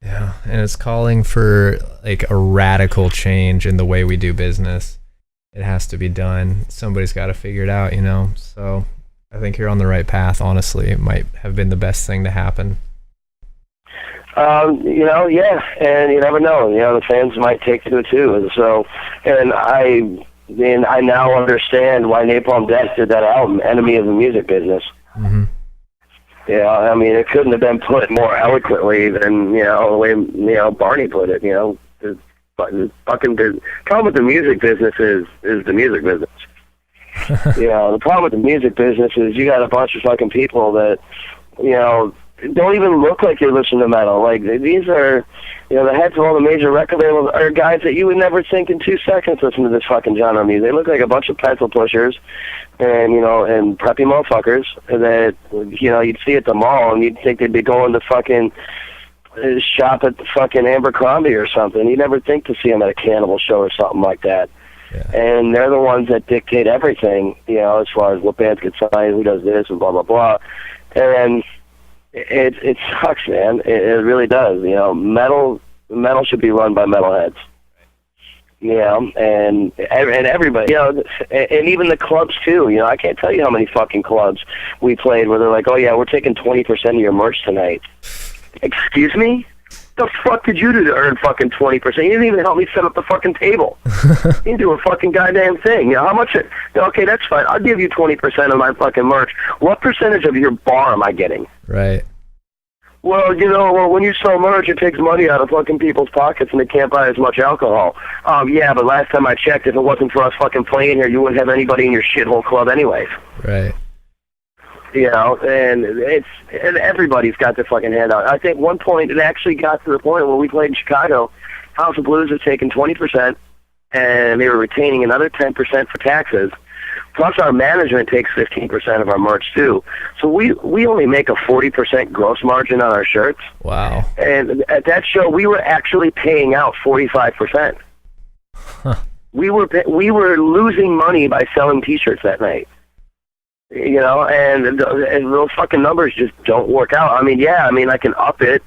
A: Yeah, and it's calling for like a radical change in the way we do business. It has to be done. Somebody's got to figure it out, you know. So I think you're on the right path, honestly. It might have been the best thing to happen.
B: You know, yeah, and you never know. You know, the fans might take to it too. And so, and I now understand why Napalm Death did that album, Enemy of the Music Business.
A: Mm-hmm.
B: Yeah, I mean, it couldn't have been put more eloquently than, you know, the way, you know, Barney put it, you know. The problem with the music business is the music business. You know, the problem with the music business is you got a bunch of fucking people that, you know, don't even look like you're listening to metal. Like, these are, you know, the heads of all the major record labels are guys that you would never think in 2 seconds listen to this fucking genre of music. They look like a bunch of pencil pushers and, you know, and preppy motherfuckers that, you know, you'd see at the mall and you'd think they'd be going to fucking shop at the fucking Abercrombie or something. You'd never think to see them at a Cannibal show or something like that.
A: Yeah.
B: And they're the ones that dictate everything, you know, as far as what bands get signed, who does this, and blah, blah, blah. And it sucks, man. It really does. You know, metal should be run by metalheads. You know, and everybody, you know, and even the clubs too. You know, I can't tell you how many fucking clubs we played where they're like, oh yeah, we're taking 20% of your merch tonight. Excuse me? The fuck did you do to earn fucking 20%? You didn't even help me set up the fucking table. You didn't do a fucking goddamn thing. You know, how much? Okay, that's fine. I'll give you 20% of my fucking merch. What percentage of your bar am I getting?
A: Right.
B: Well, you know, when you sell merch, it takes money out of fucking people's pockets and they can't buy as much alcohol. Yeah, but last time I checked, if it wasn't for us fucking playing here, you wouldn't have anybody in your shithole club anyways.
A: Right.
B: You know, and everybody's got their fucking hand out. I think one point it actually got to the point where we played in Chicago, House of Blues was taking 20%, and they were retaining another 10% for taxes. Plus, our management takes 15% of our merch too. So we only make a 40% gross margin on our shirts.
A: Wow.
B: And at that show, we were actually paying out 45%.
A: Huh.
B: We were losing money by selling T-shirts that night. You know, and those fucking numbers just don't work out. I mean, yeah, I can up it,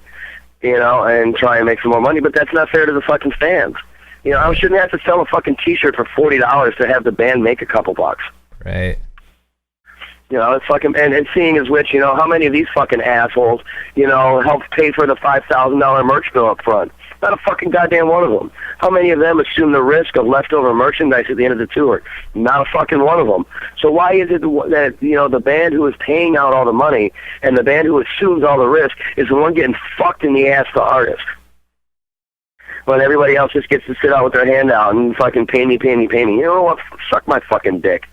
B: you know, and try and make some more money, but that's not fair to the fucking fans. You know, I shouldn't have to sell a fucking T-shirt for $40 to have the band make a couple bucks.
A: Right.
B: You know, it's fucking, and seeing as which, you know, how many of these fucking assholes, you know, helped pay for the $5,000 merch bill up front? Not a fucking goddamn one of them. How many of them assume the risk of leftover merchandise at the end of the tour? Not a fucking one of them. So why is it that, you know, the band who is paying out all the money and the band who assumes all the risk is the one getting fucked in the ass, the artist? When everybody else just gets to sit out with their hand out and fucking pay me. You know what? Suck my fucking dick.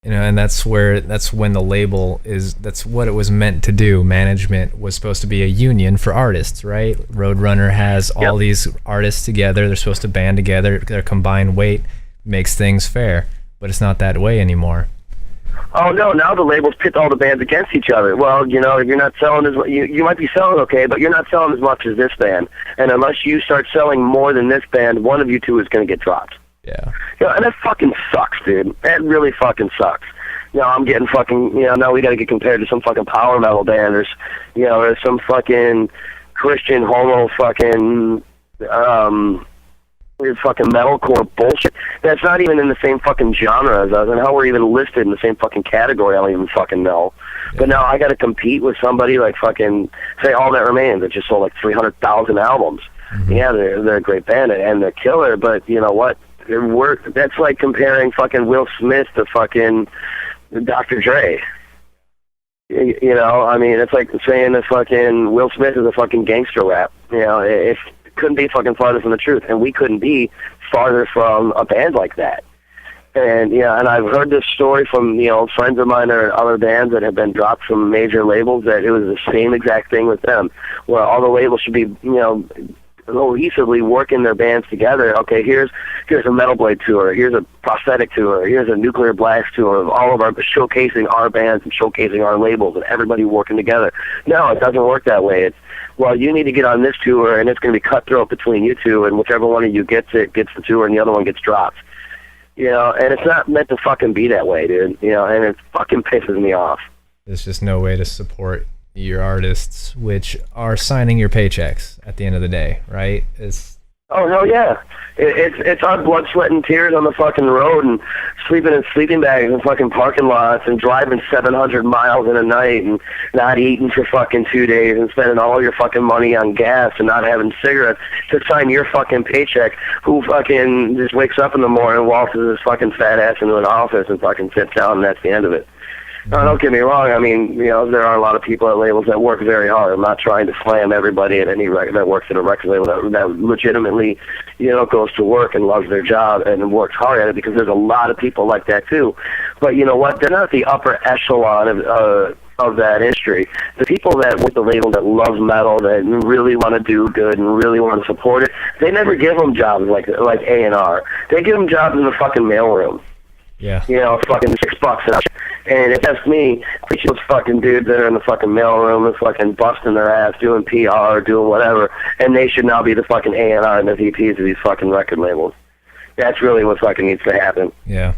A: You know, and that's when the label that's what it was meant to do. Management was supposed to be a union for artists, right? Roadrunner has all these artists together. They're supposed to band together. Their combined weight makes things fair, but it's not that way anymore.
B: Oh no! Now the labels pit all the bands against each other. Well, you know, you're not selling as you might be selling okay, but you're not selling as much as this band. And unless you start selling more than this band, one of you two is going to get dropped.
A: Yeah.
B: You know, and that fucking sucks, dude. That really fucking sucks. You know, I'm getting fucking, you know, now we got to get compared to some fucking power metal band or, you know, or some fucking Christian homo fucking fucking metalcore bullshit. That's not even in the same fucking genre as us, and how we're even listed in the same fucking category, I don't even fucking know. Yeah. But now I got to compete with somebody like fucking, say, All That Remains, that just sold like 300,000 albums. Mm-hmm. Yeah, they're a great band, and they're killer, but you know what? That's like comparing fucking Will Smith to fucking Dr. Dre. You know, I mean, it's like saying that fucking Will Smith is a fucking gangster rap. You know, it couldn't be fucking farther from the truth, and we couldn't be farther from a band like that. And yeah, and I've heard this story from friends of mine or other bands that have been dropped from major labels that it was the same exact thing with them, where all the labels should be cohesively working their bands together. Okay, here's a Metal Blade tour, here's a Prosthetic tour, here's a Nuclear Blast tour of all of our showcasing our bands and showcasing our labels and everybody working together. No, it doesn't work that way. It's, well, you need to get on this tour and it's going to be cutthroat between you two, and whichever one of you gets it gets the tour and the other one gets dropped. And it's not meant to fucking be that way, dude. And it fucking pisses me off.
A: There's just no way to support your artists, which are signing your paychecks at the end of the day, right?
B: Oh, hell yeah. It's our blood, sweat, and tears on the fucking road and sleeping in sleeping bags in fucking parking lots and driving 700 miles in a night and not eating for fucking 2 days and spending all your fucking money on gas and not having cigarettes to sign your fucking paycheck. Who fucking just wakes up in the morning, waltzes his fucking fat ass into an office and fucking sits down, and that's the end of it. No, don't get me wrong. I mean, there are a lot of people at labels that work very hard. I'm not trying to slam everybody at any record that works at a record label that legitimately, goes to work and loves their job and works hard at it, because there's a lot of people like that too. But you know what? They're not the upper echelon of that industry. The people that work the label that love metal, that really want to do good and really want to support it, they never give them jobs like A&R. They give them jobs in the fucking mailroom.
A: Yeah.
B: Fucking $6 an hour. And if that's me, those fucking dudes that are in the fucking mailroom and fucking busting their ass, doing PR, doing whatever, and they should now be the fucking A&R and the VPs of these fucking record labels. That's really what fucking needs to happen.
A: Yeah.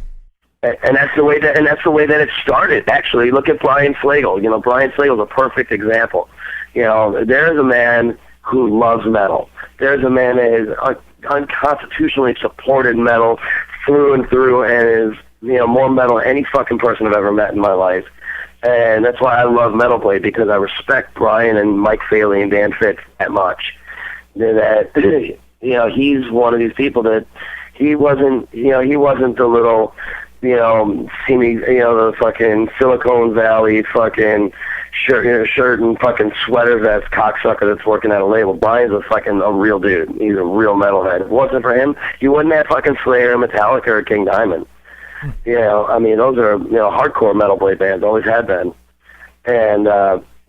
B: And that's the way that it started. Actually, look at Brian Slagle. Brian Slagle's a perfect example. There's a man who loves metal. There's a man that is unconstitutionally supported metal through and through, and is more metal than any fucking person I've ever met in my life. And that's why I love Metal Blade, because I respect Brian and Mike Faley and Dan Fitz that much. That he's one of these people that he wasn't the little the fucking Silicon Valley fucking shirt and fucking sweater vest cocksucker that's working at a label. Brian's a real dude. He's a real metalhead. If it wasn't for him, you wouldn't have fucking Slayer, Metallica, or King Diamond. I mean, those are hardcore Metal Blade bands, always have been, and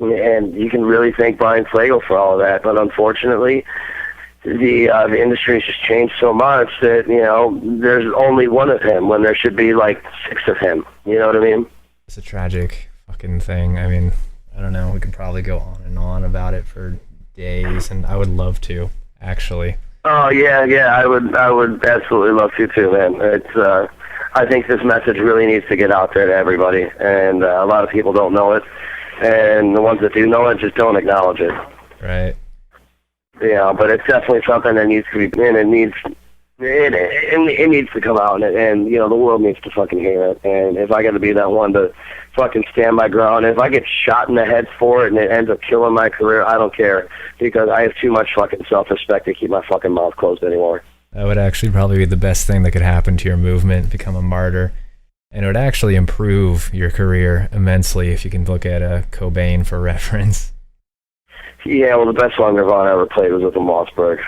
B: you can really thank Brian Slagle for all of that. But unfortunately, the industry has just changed so much that there's only one of him when there should be like 6 of him. You know what I mean?
A: It's a tragic fucking thing. I mean, I don't know. We could probably go on and on about it for days, and I would love to, actually.
B: Oh yeah, I would absolutely love to too, man. It's I think this message really needs to get out there to everybody, and a lot of people don't know it, and the ones that do know it just don't acknowledge it.
A: Right.
B: But it's definitely something that needs to be, and it needs to come out, and the world needs to fucking hear it. And if I got to be that one to fucking stand my ground, and if I get shot in the head for it and it ends up killing my career, I don't care, because I have too much fucking self-respect to keep my fucking mouth closed anymore.
A: That would actually probably be the best thing that could happen to your movement, become a martyr. And it would actually improve your career immensely if you can look at Cobain for reference.
B: Yeah, well, the best song Nirvana ever played was with the Mossberg.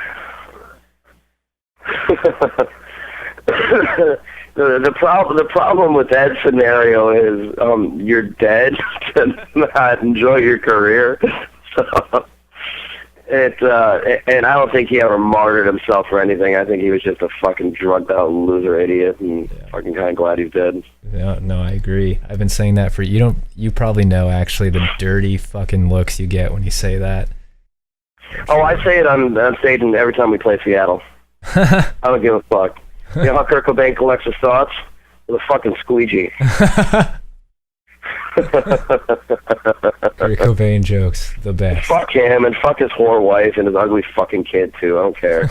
B: The problem with that scenario is you're dead to not enjoy your career. So and I don't think he ever martyred himself for anything. I think he was just a fucking drugged out loser idiot, and fucking kind of glad he's dead.
A: No, I agree. I've been saying that for you probably know actually the dirty fucking looks you get when you say that.
B: Oh, I say it on stage every time we play Seattle. I don't give a fuck. You know how Kurt Cobain collects his thoughts? With a fucking squeegee.
A: Kurt Cobain jokes, the best.
B: Fuck him, and fuck his whore wife and his ugly fucking kid too. I don't care.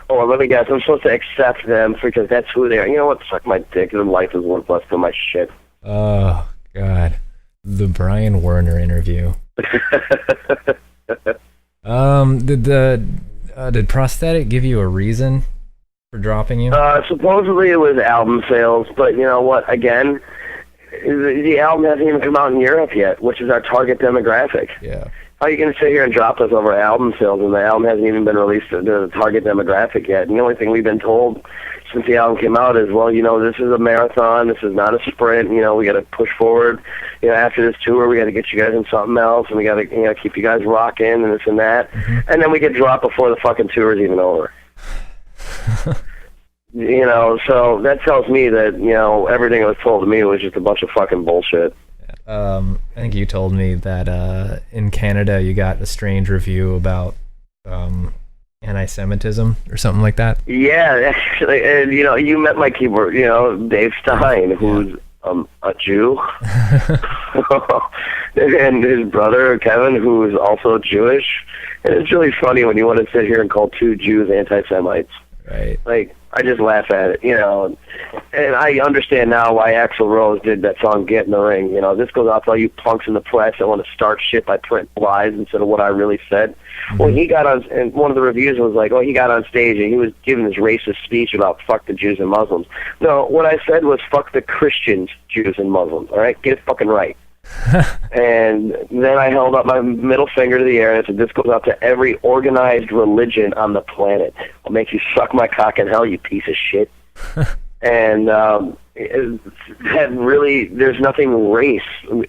B: Oh, let me guess. I'm supposed to accept them because that's who they are. You know what? Suck my dick. Their life is worth less than my shit.
A: Oh God, the Brian Werner interview. Did Prosthetic give you a reason for dropping you?
B: Supposedly it was album sales, but you know what? Again, the album hasn't even come out in Europe yet, which is our target demographic.
A: Yeah.
B: How are you going to sit here and drop us over album sales, and the album hasn't even been released to the target demographic yet? And the only thing we've been told since the album came out is, well, this is a marathon. This is not a sprint. We got to push forward. After this tour, we got to get you guys in something else, and we got to keep you guys rocking and this and that. Mm-hmm. And then we get dropped before the fucking tour is even over. So that tells me that everything that was told to me was just a bunch of fucking bullshit.
A: I think you told me that in Canada you got a strange review about anti-Semitism or something like that.
B: Yeah, actually, and you met my keyboard, Dave Stein, who's a Jew, and his brother Kevin, who is also Jewish. And it's really funny when you want to sit here and call two Jews anti-Semites.
A: Right.
B: Like, I just laugh at it, and I understand now why Axl Rose did that song "Get in the Ring." This goes out to all you punks in the press that want to start shit by printing lies instead of what I really said. Mm-hmm. Well, he got on, and one of the reviews was like, he got on stage and he was giving this racist speech about fuck the Jews and Muslims. No, what I said was fuck the Christians, Jews, and Muslims. All right, get it fucking right. And then I held up my middle finger to the air and I said, this goes out to every organized religion on the planet. I'll make you suck my cock in hell, you piece of shit. And there's nothing race,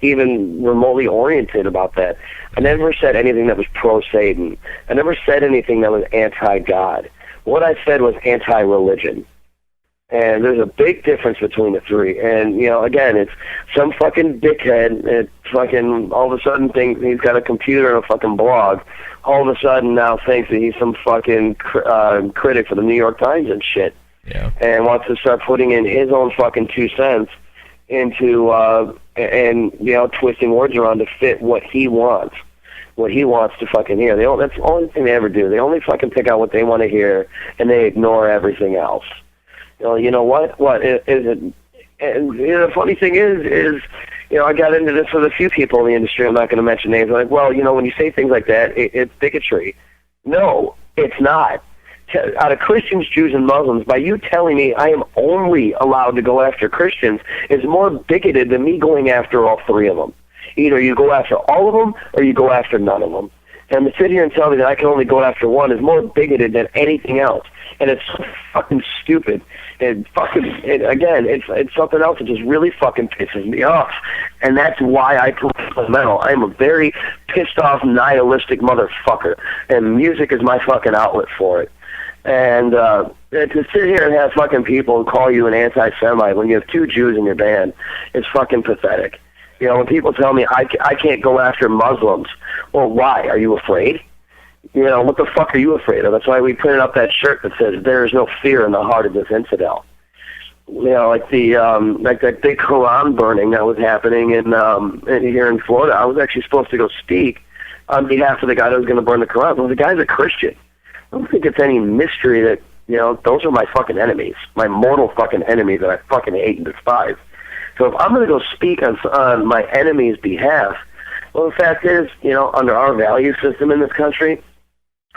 B: even remotely oriented about that. I never said anything that was pro-Satan. I never said anything that was anti-God. What I said was anti-religion. And there's a big difference between the three. And, again, it's some fucking dickhead that fucking all of a sudden thinks he's got a computer and a fucking blog. All of a sudden now thinks that he's some fucking critic for the New York Times and shit.
A: Yeah.
B: And wants to start putting in his own fucking 2 cents into, twisting words around to fit what he wants. What he wants to fucking hear. That's the only thing they ever do. They only fucking pick out what they want to hear, and they ignore everything else. You know what? What is it? And the funny thing is, I got into this with a few people in the industry. I'm not going to mention names. Like, well, when you say things like that, it's bigotry. No, it's not. Out of Christians, Jews, and Muslims, by you telling me I am only allowed to go after Christians is more bigoted than me going after all three of them. Either you go after all of them or you go after none of them. And to sit here and tell me that I can only go after one is more bigoted than anything else. And it's so fucking stupid. And it's something else that just really fucking pisses me off. And that's why I play metal. I'm a very pissed off, nihilistic motherfucker. And music is my fucking outlet for it. And to sit here and have fucking people call you an anti-Semite when you have 2 Jews in your band is fucking pathetic. When people tell me I can't go after Muslims, well, why? Are you afraid? What the fuck are you afraid of? That's why we printed up that shirt that says, there is no fear in the heart of this infidel. Like that big Quran burning that was happening here in Florida. I was actually supposed to go speak on behalf of the guy that was going to burn the Quran. Well, the guy's a Christian. I don't think it's any mystery that, those are my fucking enemies, my mortal fucking enemies that I fucking hate and despise. So if I'm going to go speak on my enemy's behalf, well, the fact is, under our value system in this country,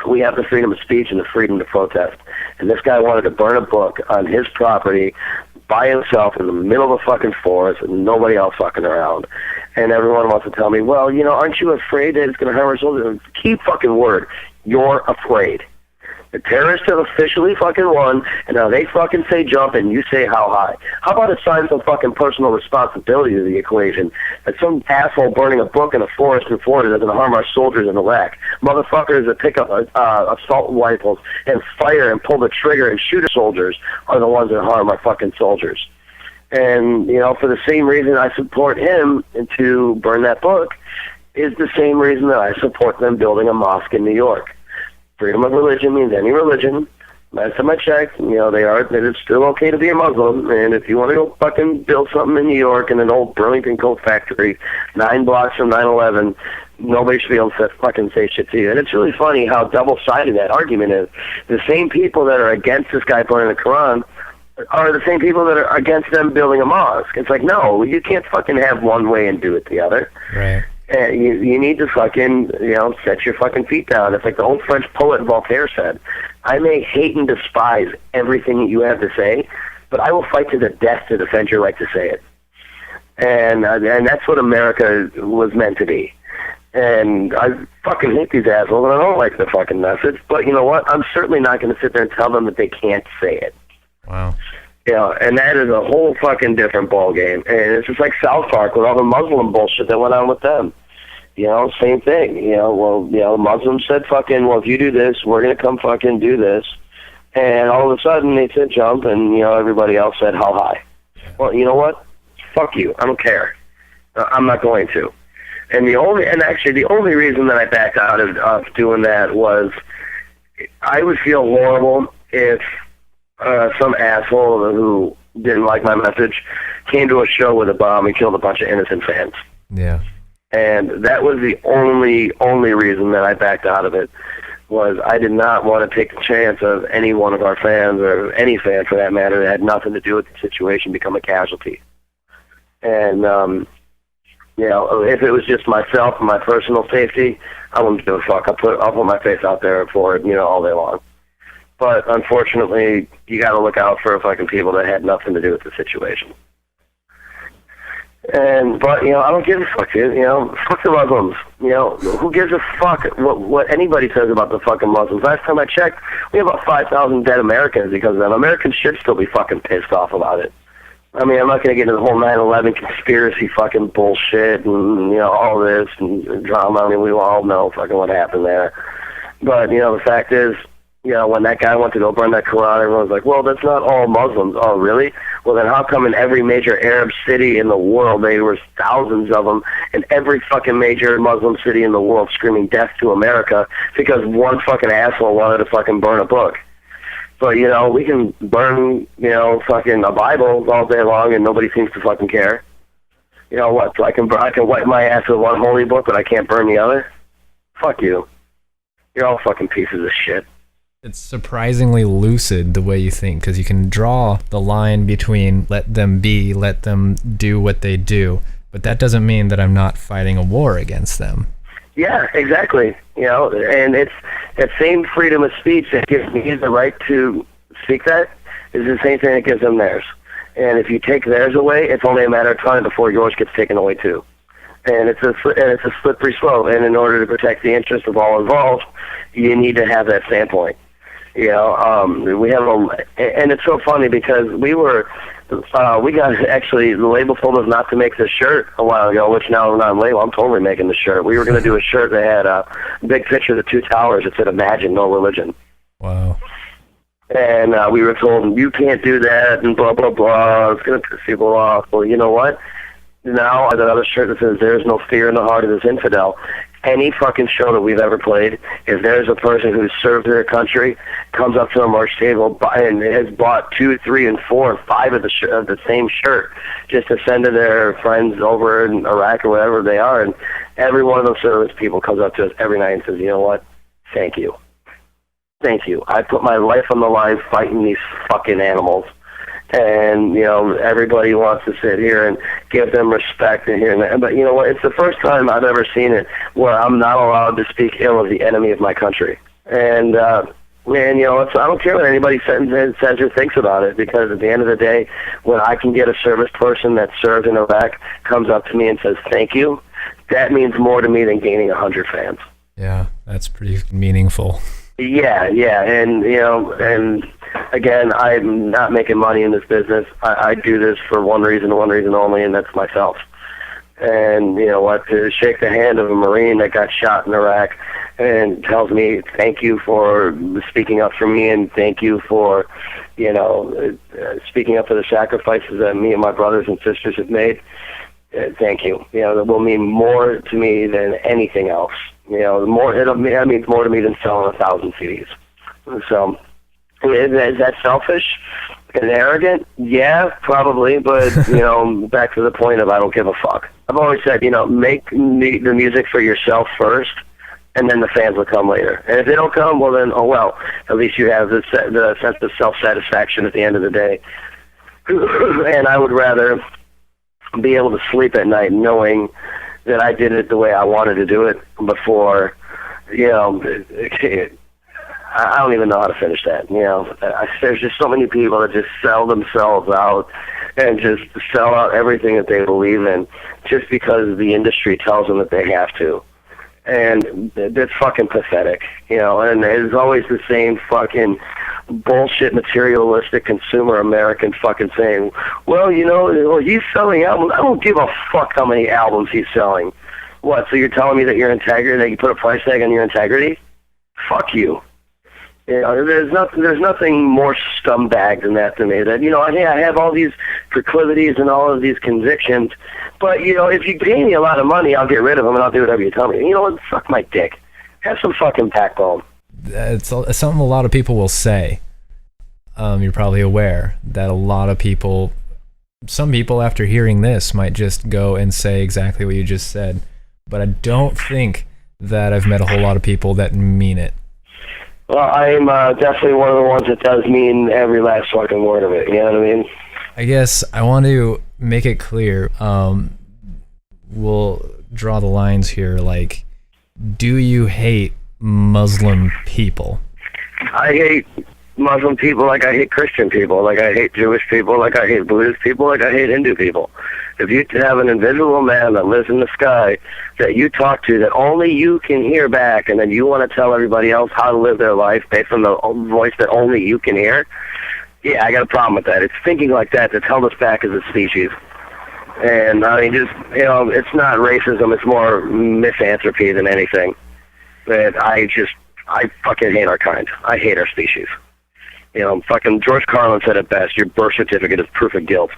B: we have the freedom of speech and the freedom to protest. And this guy wanted to burn a book on his property by himself in the middle of the fucking forest and nobody else fucking around. And everyone wants to tell me, well, aren't you afraid that it's going to harm our soldiers? Key fucking word, you're afraid. The terrorists have officially fucking won, and now they fucking say jump and you say how high. How about assign some fucking personal responsibility to the equation? That some asshole burning a book in a forest in Florida doesn't harm our soldiers in Iraq. Motherfuckers that pick up assault rifles and fire and pull the trigger and shoot at soldiers are the ones that harm our fucking soldiers. And, for the same reason I support him to burn that book is the same reason that I support them building a mosque in New York. Freedom of religion means any religion. Last time I checked, it's still okay to be a Muslim. And if you want to go fucking build something in New York in an old Burlington Coat factory, 9 blocks from 9/11, nobody should be able to fucking say shit to you. And it's really funny how double-sided that argument is. The same people that are against this guy burning the Quran are the same people that are against them building a mosque. It's like, no, you can't fucking have one way and do it the other.
A: Right.
B: You need to fucking, set your fucking feet down. It's like the old French poet Voltaire said, I may hate and despise everything that you have to say, but I will fight to the death to defend your right to say it. And that's what America was meant to be. And I fucking hate these assholes, and I don't like the fucking message, but you know what? I'm certainly not going to sit there and tell them that they can't say it.
A: Wow.
B: You know, and that is a whole fucking different ball game. And it's just like South Park with all the Muslim bullshit that went on with them. You know, same thing. You know, well, you know, Muslims said fucking, well, if you do this, we're going to come fucking do this. And all of a sudden they said jump, and, you know, everybody else said how high. Well, you know what? Fuck you. I don't care. I'm not going to. And the only reason that I backed out of doing that was I would feel horrible if some asshole who didn't like my message came to a show with a bomb and killed a bunch of innocent fans.
A: Yeah.
B: And that was the only reason that I backed out of it, was I did not want to take the chance of any one of our fans, or any fan for that matter, that had nothing to do with the situation, become a casualty. And, you know, if it was just myself and my personal safety, I wouldn't give a fuck. I'll put my face out there for it, you know, all day long. But unfortunately, you got to look out for fucking people that had nothing to do with the situation. But, you know, I don't give a fuck, dude. You know, fuck the Muslims. You know, who gives a fuck what anybody says about the fucking Muslims? Last time I checked, we have about 5,000 dead Americans because of them. Americans should still be fucking pissed off about it. I mean, I'm not going to get into the whole 9/11 conspiracy fucking bullshit and, you know, all this and drama. I mean, we all know fucking what happened there. But, you know, the fact is, you know, when that guy went to go burn that Quran, everyone was like, well, that's not all Muslims. Oh, really? Well, then how come in every major Arab city in the world, there were thousands of them, in every fucking major Muslim city in the world screaming death to America because one fucking asshole wanted to fucking burn a book? But, you know, we can burn, you know, fucking a Bible all day long and nobody seems to fucking care. You know what? So I can wipe my ass with one holy book, but I can't burn the other? Fuck you. You're all fucking pieces of shit.
A: It's surprisingly lucid the way you think, because you can draw the line between let them be, let them do what they do, but that doesn't mean that I'm not fighting a war against them.
B: Yeah, exactly. You know, and it's that same freedom of speech that gives me the right to speak that is the same thing that gives them theirs. And if you take theirs away, it's only a matter of time before yours gets taken away too. And it's a slippery slope. And in order to protect the interest of all involved, you need to have that standpoint. You know, we have and it's so funny because we got actually, the label told us not to make this shirt a while ago, which now we're not on label. I'm totally making the shirt. We were going to do a shirt that had a big picture of the two towers that said "Imagine No Religion."
A: Wow.
B: And we were told, you can't do that, and blah, blah, blah. It's going to piss people off. Well, you know what? Now, I have another shirt that says, there's no fear in the heart of this infidel. Any fucking show that we've ever played, if there's a person who's served their country, comes up to a merch table and has bought 2, 3, and 4, and 5 of the same shirt just to send to their friends over in Iraq or wherever they are, and every one of those service people comes up to us every night and says, you know what? Thank you. Thank you. I put my life on the line fighting these fucking animals. And, you know, everybody wants to sit here and give them respect and here and there. But you know what? It's the first time I've ever seen it where I'm not allowed to speak ill of the enemy of my country. And, you know, I don't care what anybody says or thinks about it, because at the end of the day, when I can get a service person that served in Iraq comes up to me and says thank you, that means more to me than gaining 100 fans.
A: Yeah, that's pretty meaningful.
B: Yeah, and, you know, and again, I'm not making money in this business. I do this for one reason only, and that's myself. And, you know what, to shake the hand of a Marine that got shot in Iraq and tells me thank you for speaking up for me, and thank you for, you know, speaking up for the sacrifices that me and my brothers and sisters have made, thank you. You know, that will mean more to me than anything else. You know, that means more to me than selling 1,000 CDs. So, is that selfish and arrogant? Yeah, probably. But, you know, back to the point of I don't give a fuck. I've always said, you know, make the music for yourself first, and then the fans will come later. And if they don't come, well then, oh well. At least you have the sense of self-satisfaction at the end of the day. And I would rather be able to sleep at night knowing that I did it the way I wanted to do it before, you know, I don't even know how to finish that. You know, there's just so many people that just sell themselves out and just sell out everything that they believe in just because the industry tells them that they have to. And that's fucking pathetic, you know, and it's always the same fucking bullshit, materialistic, consumer American fucking saying, well, he's selling albums. I don't give a fuck how many albums he's selling. What, so you're telling me that your integrity, that you put a price tag on your integrity? Fuck you. There's nothing more scumbag than that to me. That, I have all these proclivities and all of these convictions, but, if you pay me a lot of money, I'll get rid of them and I'll do whatever you tell me. You know what? Suck my dick. Have some fucking backbone.
A: It's something a lot of people will say. You're probably aware that some people after hearing this might just go and say exactly what you just said. But I don't think that I've met a whole lot of people that mean it.
B: Well, I'm definitely one of the ones that does mean every last fucking word of it. You know what I mean?
A: I guess I want to make it clear. We'll draw the lines here. Like, do you hate Muslim people?
B: I hate Muslim people like I hate Christian people, like I hate Jewish people, like I hate Buddhist people, like I hate Hindu people. If you have an invisible man that lives in the sky that you talk to, that only you can hear back, and then you want to tell everybody else how to live their life based on the voice that only you can hear, yeah, I got a problem with that. It's thinking like that that's held us back as a species. And, I mean, it's not racism, it's more misanthropy than anything. But I fucking hate our kind. I hate our species. Fucking George Carlin said it best, your birth certificate is proof of guilt.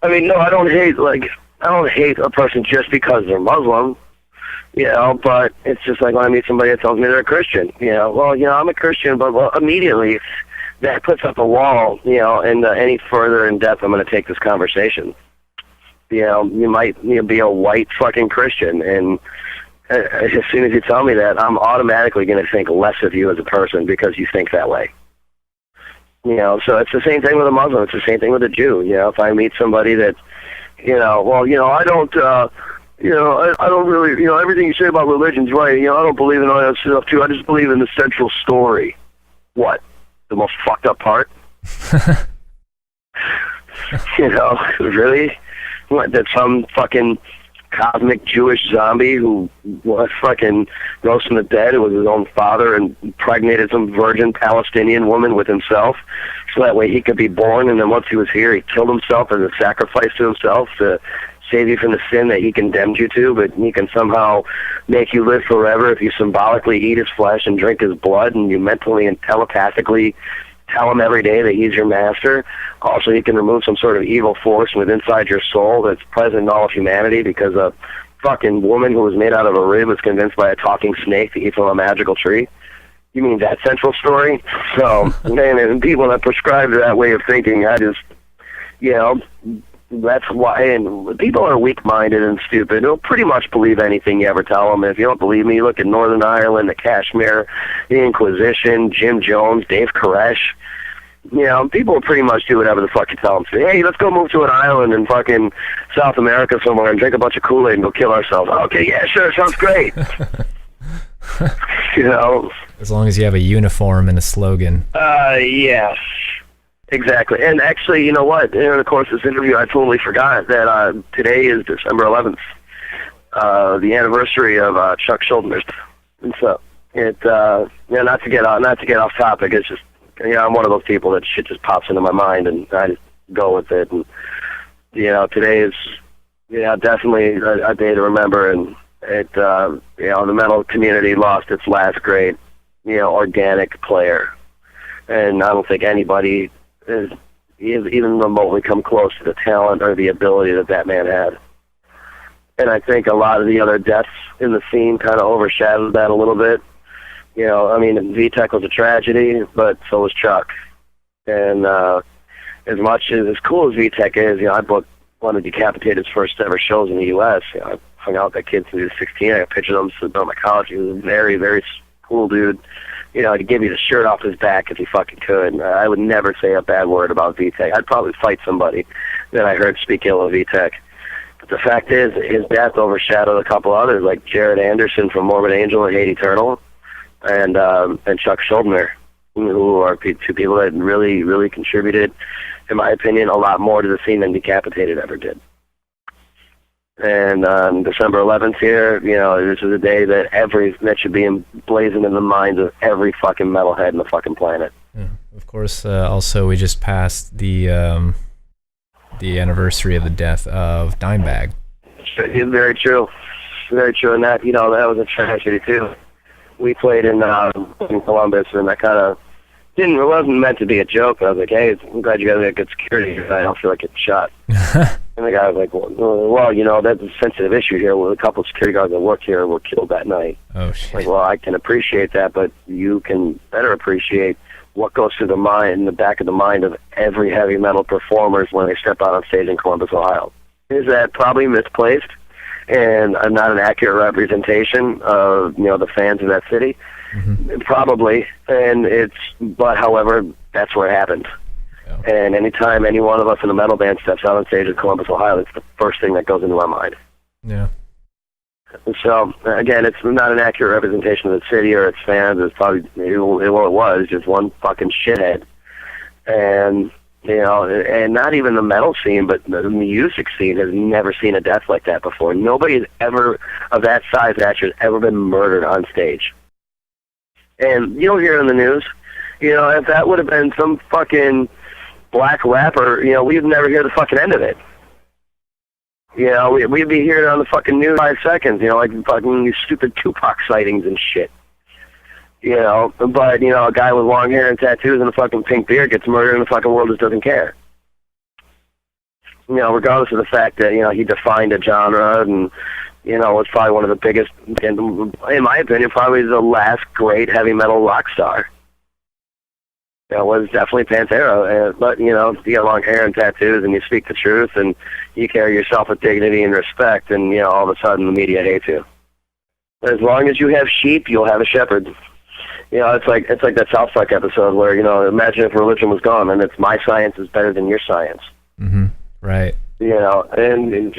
B: I mean, no, I don't hate a person just because they're Muslim, but it's just like when I meet somebody that tells me they're a Christian, I'm a Christian, but immediately that puts up a wall, and any further in depth I'm going to take this conversation. You might be a white fucking Christian, and as soon as you tell me that, I'm automatically going to think less of you as a person because you think that way. So it's the same thing with a Muslim. It's the same thing with a Jew. If I meet somebody that, I don't, I don't really, everything you say about religion's right. I don't believe in all that stuff too. I just believe in the central story. What? The most fucked up part? Really? What, that some fucking cosmic Jewish zombie who was fucking rose from the dead, who was his own father, and impregnated some virgin Palestinian woman with himself, so that way he could be born, and then once he was here, he killed himself as a sacrifice to himself to save you from the sin that he condemned you to, but he can somehow make you live forever if you symbolically eat his flesh and drink his blood, and you mentally and telepathically tell him every day that he's your master. Also, he can remove some sort of evil force within inside your soul that's present in all of humanity because a fucking woman who was made out of a rib was convinced by a talking snake to eat from a magical tree. You mean that central story? So, and people that prescribe that way of thinking, I just, that's why, and people are weak-minded and stupid. They'll pretty much believe anything you ever tell them. If you don't believe me, look at Northern Ireland, the Kashmir, the Inquisition, Jim Jones, Dave Koresh. People will pretty much do whatever the fuck you tell them to. Hey, let's go move to an island in fucking South America somewhere and drink a bunch of Kool-Aid and go kill ourselves. Okay, yeah, sure, sounds great.
A: As long as you have a uniform and a slogan.
B: Yes. Exactly. And actually, you know what? In the course of this interview, I totally forgot that today is December 11th, the anniversary of Chuck Schuldiner. And so, not to get off topic, it's just, I'm one of those people that shit just pops into my mind, and I just go with it. And, today is, definitely a day to remember, and the metal community lost its last great, organic player. And I don't think anybody is even remotely come close to the talent or the ability that man had. And I think a lot of the other deaths in the scene kind of overshadowed that a little bit. VTech was a tragedy, but so was Chuck. And as cool as VTech is, I booked one of Decapited's first ever shows in the U.S. I hung out with that kid since he was 16. I pictured him since my college. He was a very, very cool dude. To give you the shirt off his back if he fucking could. I would never say a bad word about VTech. I'd probably fight somebody that I heard speak ill of VTech. But the fact is, his death overshadowed a couple others, like Jared Anderson from Morbid Angel and Hate Eternal, and Chuck Schuldiner, who are two people that really, really contributed, in my opinion, a lot more to the scene than Decapitated ever did. And December 11th here, this is a day that should be emblazoned in the minds of every fucking metalhead in the fucking planet.
A: Yeah. Of course, also we just passed the anniversary of the death of Dimebag.
B: Very true. Very true. And that, that was a tragedy, too. We played in Columbus, and I kind of it wasn't meant to be a joke. I was like, hey, I'm glad you guys got good security. I don't feel like getting shot. And the guy was like, well, that's a sensitive issue here. Well, a couple of security guards that worked here were killed that night.
A: Oh, shit.
B: Like, well, I can appreciate that, but you can better appreciate what goes through the back of the mind of every heavy metal performers when they step out on stage in Columbus, Ohio. Is that probably misplaced and not an accurate representation of, the fans of that city? Mm-hmm. Probably, but however, that's where it happened. Yeah. And anytime any one of us in a metal band steps out on stage in Columbus, Ohio, it's the first thing that goes into our mind.
A: Yeah.
B: And so, again, it's not an accurate representation of the city or its fans. It's probably, it was just one fucking shithead. And, and not even the metal scene, but the music scene has never seen a death like that before. Nobody has ever, of that size, actually, has ever been murdered on stage. And you don't hear it in the news. If that would have been some fucking black rapper, we'd never hear the fucking end of it. We'd be hearing it on the fucking news 5 seconds, like fucking these stupid Tupac sightings and shit. But, a guy with long hair and tattoos and a fucking pink beard gets murdered and the fucking world just doesn't care. Regardless of the fact that, he defined a genre and, was probably one of the biggest, in my opinion, probably the last great heavy metal rock star. Was definitely Pantera, but, you got long hair and tattoos and you speak the truth and you carry yourself with dignity and respect and, all of a sudden the media hates you. As long as you have sheep, you'll have a shepherd. It's like that South Park episode where, imagine if religion was gone and it's my science is better than your science.
A: Mm-hmm. Right.
B: And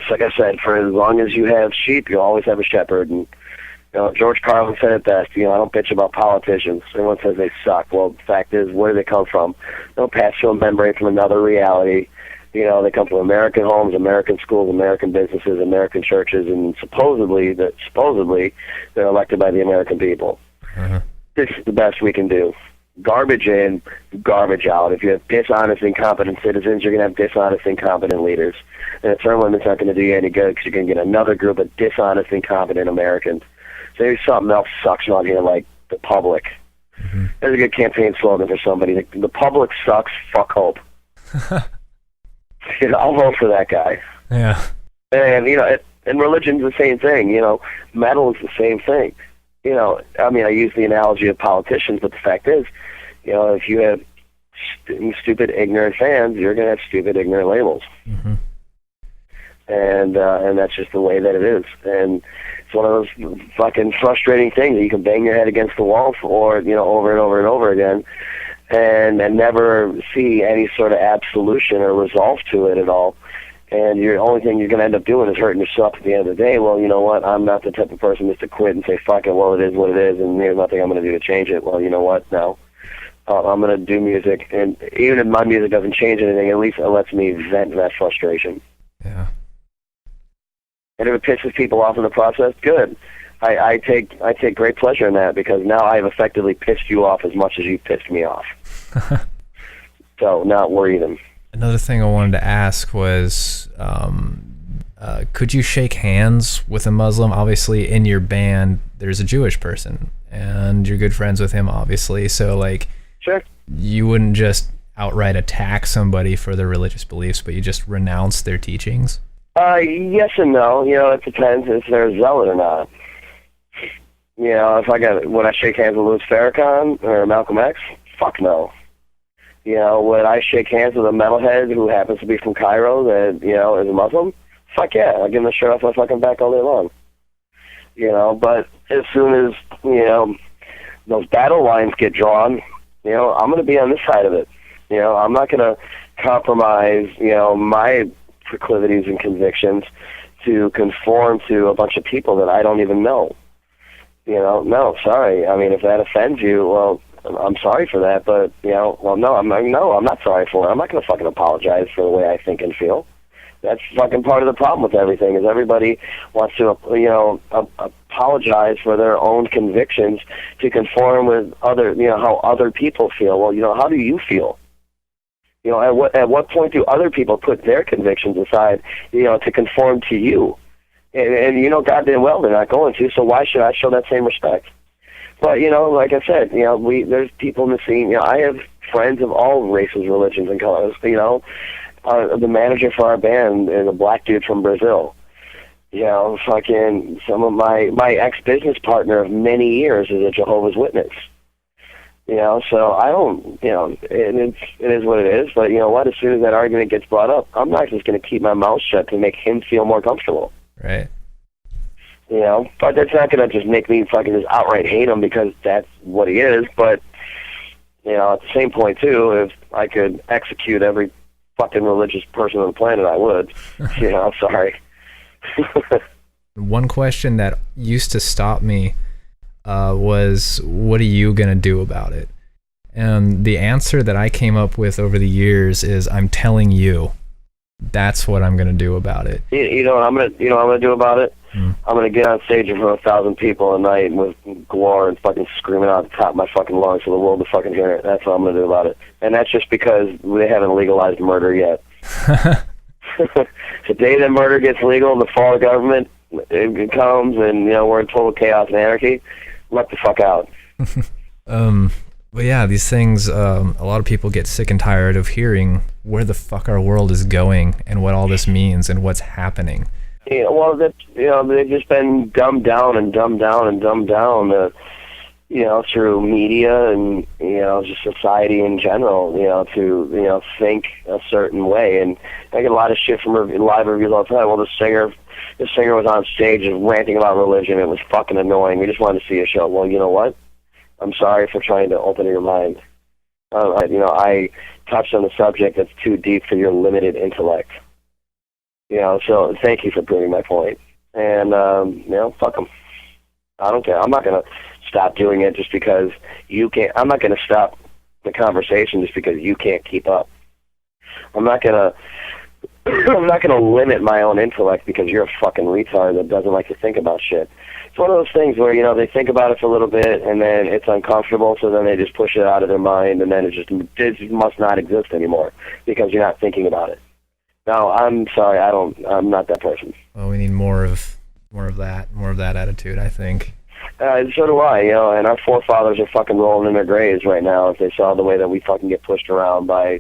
B: like I said, for as long as you have sheep, you'll always have a shepherd. And, George Carlin said it best, I don't bitch about politicians. Everyone says they suck. Well, the fact is, where do they come from? They'll pass through a membrane from another reality. They come from American homes, American schools, American businesses, American churches, and supposedly they're elected by the American people. Uh-huh. This is the best we can do. Garbage in, garbage out. If you have dishonest, incompetent citizens, you're going to have dishonest, incompetent leaders. And a term limit's not going to do you any good because you're going to get another group of dishonest, incompetent Americans. So maybe something else sucks on here, like the public. Mm-hmm. There's a good campaign slogan for somebody. The public sucks, fuck hope. I'll vote for that guy.
A: Yeah.
B: And, and religion's the same thing. Metal is the same thing. I use the analogy of politicians, but the fact is, if you have stupid, ignorant fans, you're going to have stupid, ignorant labels. Mm-hmm. And that's just the way that it is. And it's one of those fucking frustrating things that you can bang your head against the wall for, over and over and over again, and never see any sort of absolution or resolve to it at all. And the only thing you're going to end up doing is hurting yourself at the end of the day. Well, you know what? I'm not the type of person just to quit and say, fuck it, well, it is what it is, and there's nothing I'm going to do to change it. Well, you know what? No. I'm going to do music, and even if my music doesn't change anything, at least it lets me vent that frustration.
A: Yeah.
B: And if it pisses people off in the process, good. I take great pleasure in that because now I've effectively pissed you off as much as you pissed me off. So not worry them.
A: Another thing I wanted to ask was, could you shake hands with a Muslim? Obviously, in your band, there's a Jewish person, and you're good friends with him, obviously. So,
B: sure,
A: you wouldn't just outright attack somebody for their religious beliefs, but you just renounce their teachings?
B: Yes and no. It depends if they're zealot or not. Would I shake hands with Louis Farrakhan or Malcolm X? Fuck no. Would I shake hands with a metalhead who happens to be from Cairo that, is a Muslim? Fuck yeah, I'll give him a shirt off my fucking back all day long. But as soon as, those battle lines get drawn, I'm going to be on this side of it. I'm not going to compromise, my proclivities and convictions to conform to a bunch of people that I don't even know. No, sorry. I mean, if that offends you, well, I'm sorry for that, but, I'm not sorry for it. I'm not going to fucking apologize for the way I think and feel. That's fucking part of the problem with everything, is everybody wants to, apologize for their own convictions to conform with other, how other people feel. Well, how do you feel? At what point do other people put their convictions aside, to conform to you? And goddamn well they're not going to, so why should I show that same respect? But, like I said, there's people in the scene, I have friends of all races, religions, and colors, the manager for our band is a black dude from Brazil. Fucking some of my ex-business partner of many years is a Jehovah's Witness. So I don't, it is what it is, but what, as soon as that argument gets brought up, I'm not just going to keep my mouth shut to make him feel more comfortable.
A: Right.
B: But that's not going to just make me fucking just outright hate him because that's what he is, but, at the same point, too, if I could execute every fucking religious person on the planet, I would. Sorry.
A: One question that used to stop me was, what are you going to do about it? And the answer that I came up with over the years is, I'm telling you. That's what I'm going to do about it.
B: You know what I'm going to do about it? I'm going to get on stage in front of 1,000 people a night with glory and fucking screaming out the top of my fucking lungs for the world to fucking hear it. That's what I'm going to do about it. And that's just because they haven't legalized murder yet. The day that murder gets legal, the fall of government, it comes, and, we're in total chaos and anarchy, let the fuck out.
A: But yeah, these things, a lot of people get sick and tired of hearing where the fuck our world is going and what all this means and what's happening.
B: Well, they've just been dumbed down and dumbed down and dumbed down, through media and, just society in general, to, think a certain way. And I get a lot of shit from live reviews all the time. Well, the singer was on stage and ranting about religion. It was fucking annoying. We just wanted to see a show. Well, you know what? I'm sorry for trying to open your mind. I touched on a subject that's too deep for your limited intellect. So thank you for proving my point. And, fuck them. I don't care. I'm not going to stop doing it just because you can't. I'm not going to stop the conversation just because you can't keep up. I'm not going to limit my own intellect because you're a fucking retard that doesn't like to think about shit. It's one of those things where, they think about it for a little bit and then it's uncomfortable, so then they just push it out of their mind and then it just must not exist anymore because you're not thinking about it. No, I'm sorry, I'm not that person.
A: Well, we need more of that attitude, I think.
B: So do I, and our forefathers are fucking rolling in their graves right now if they saw the way that we fucking get pushed around by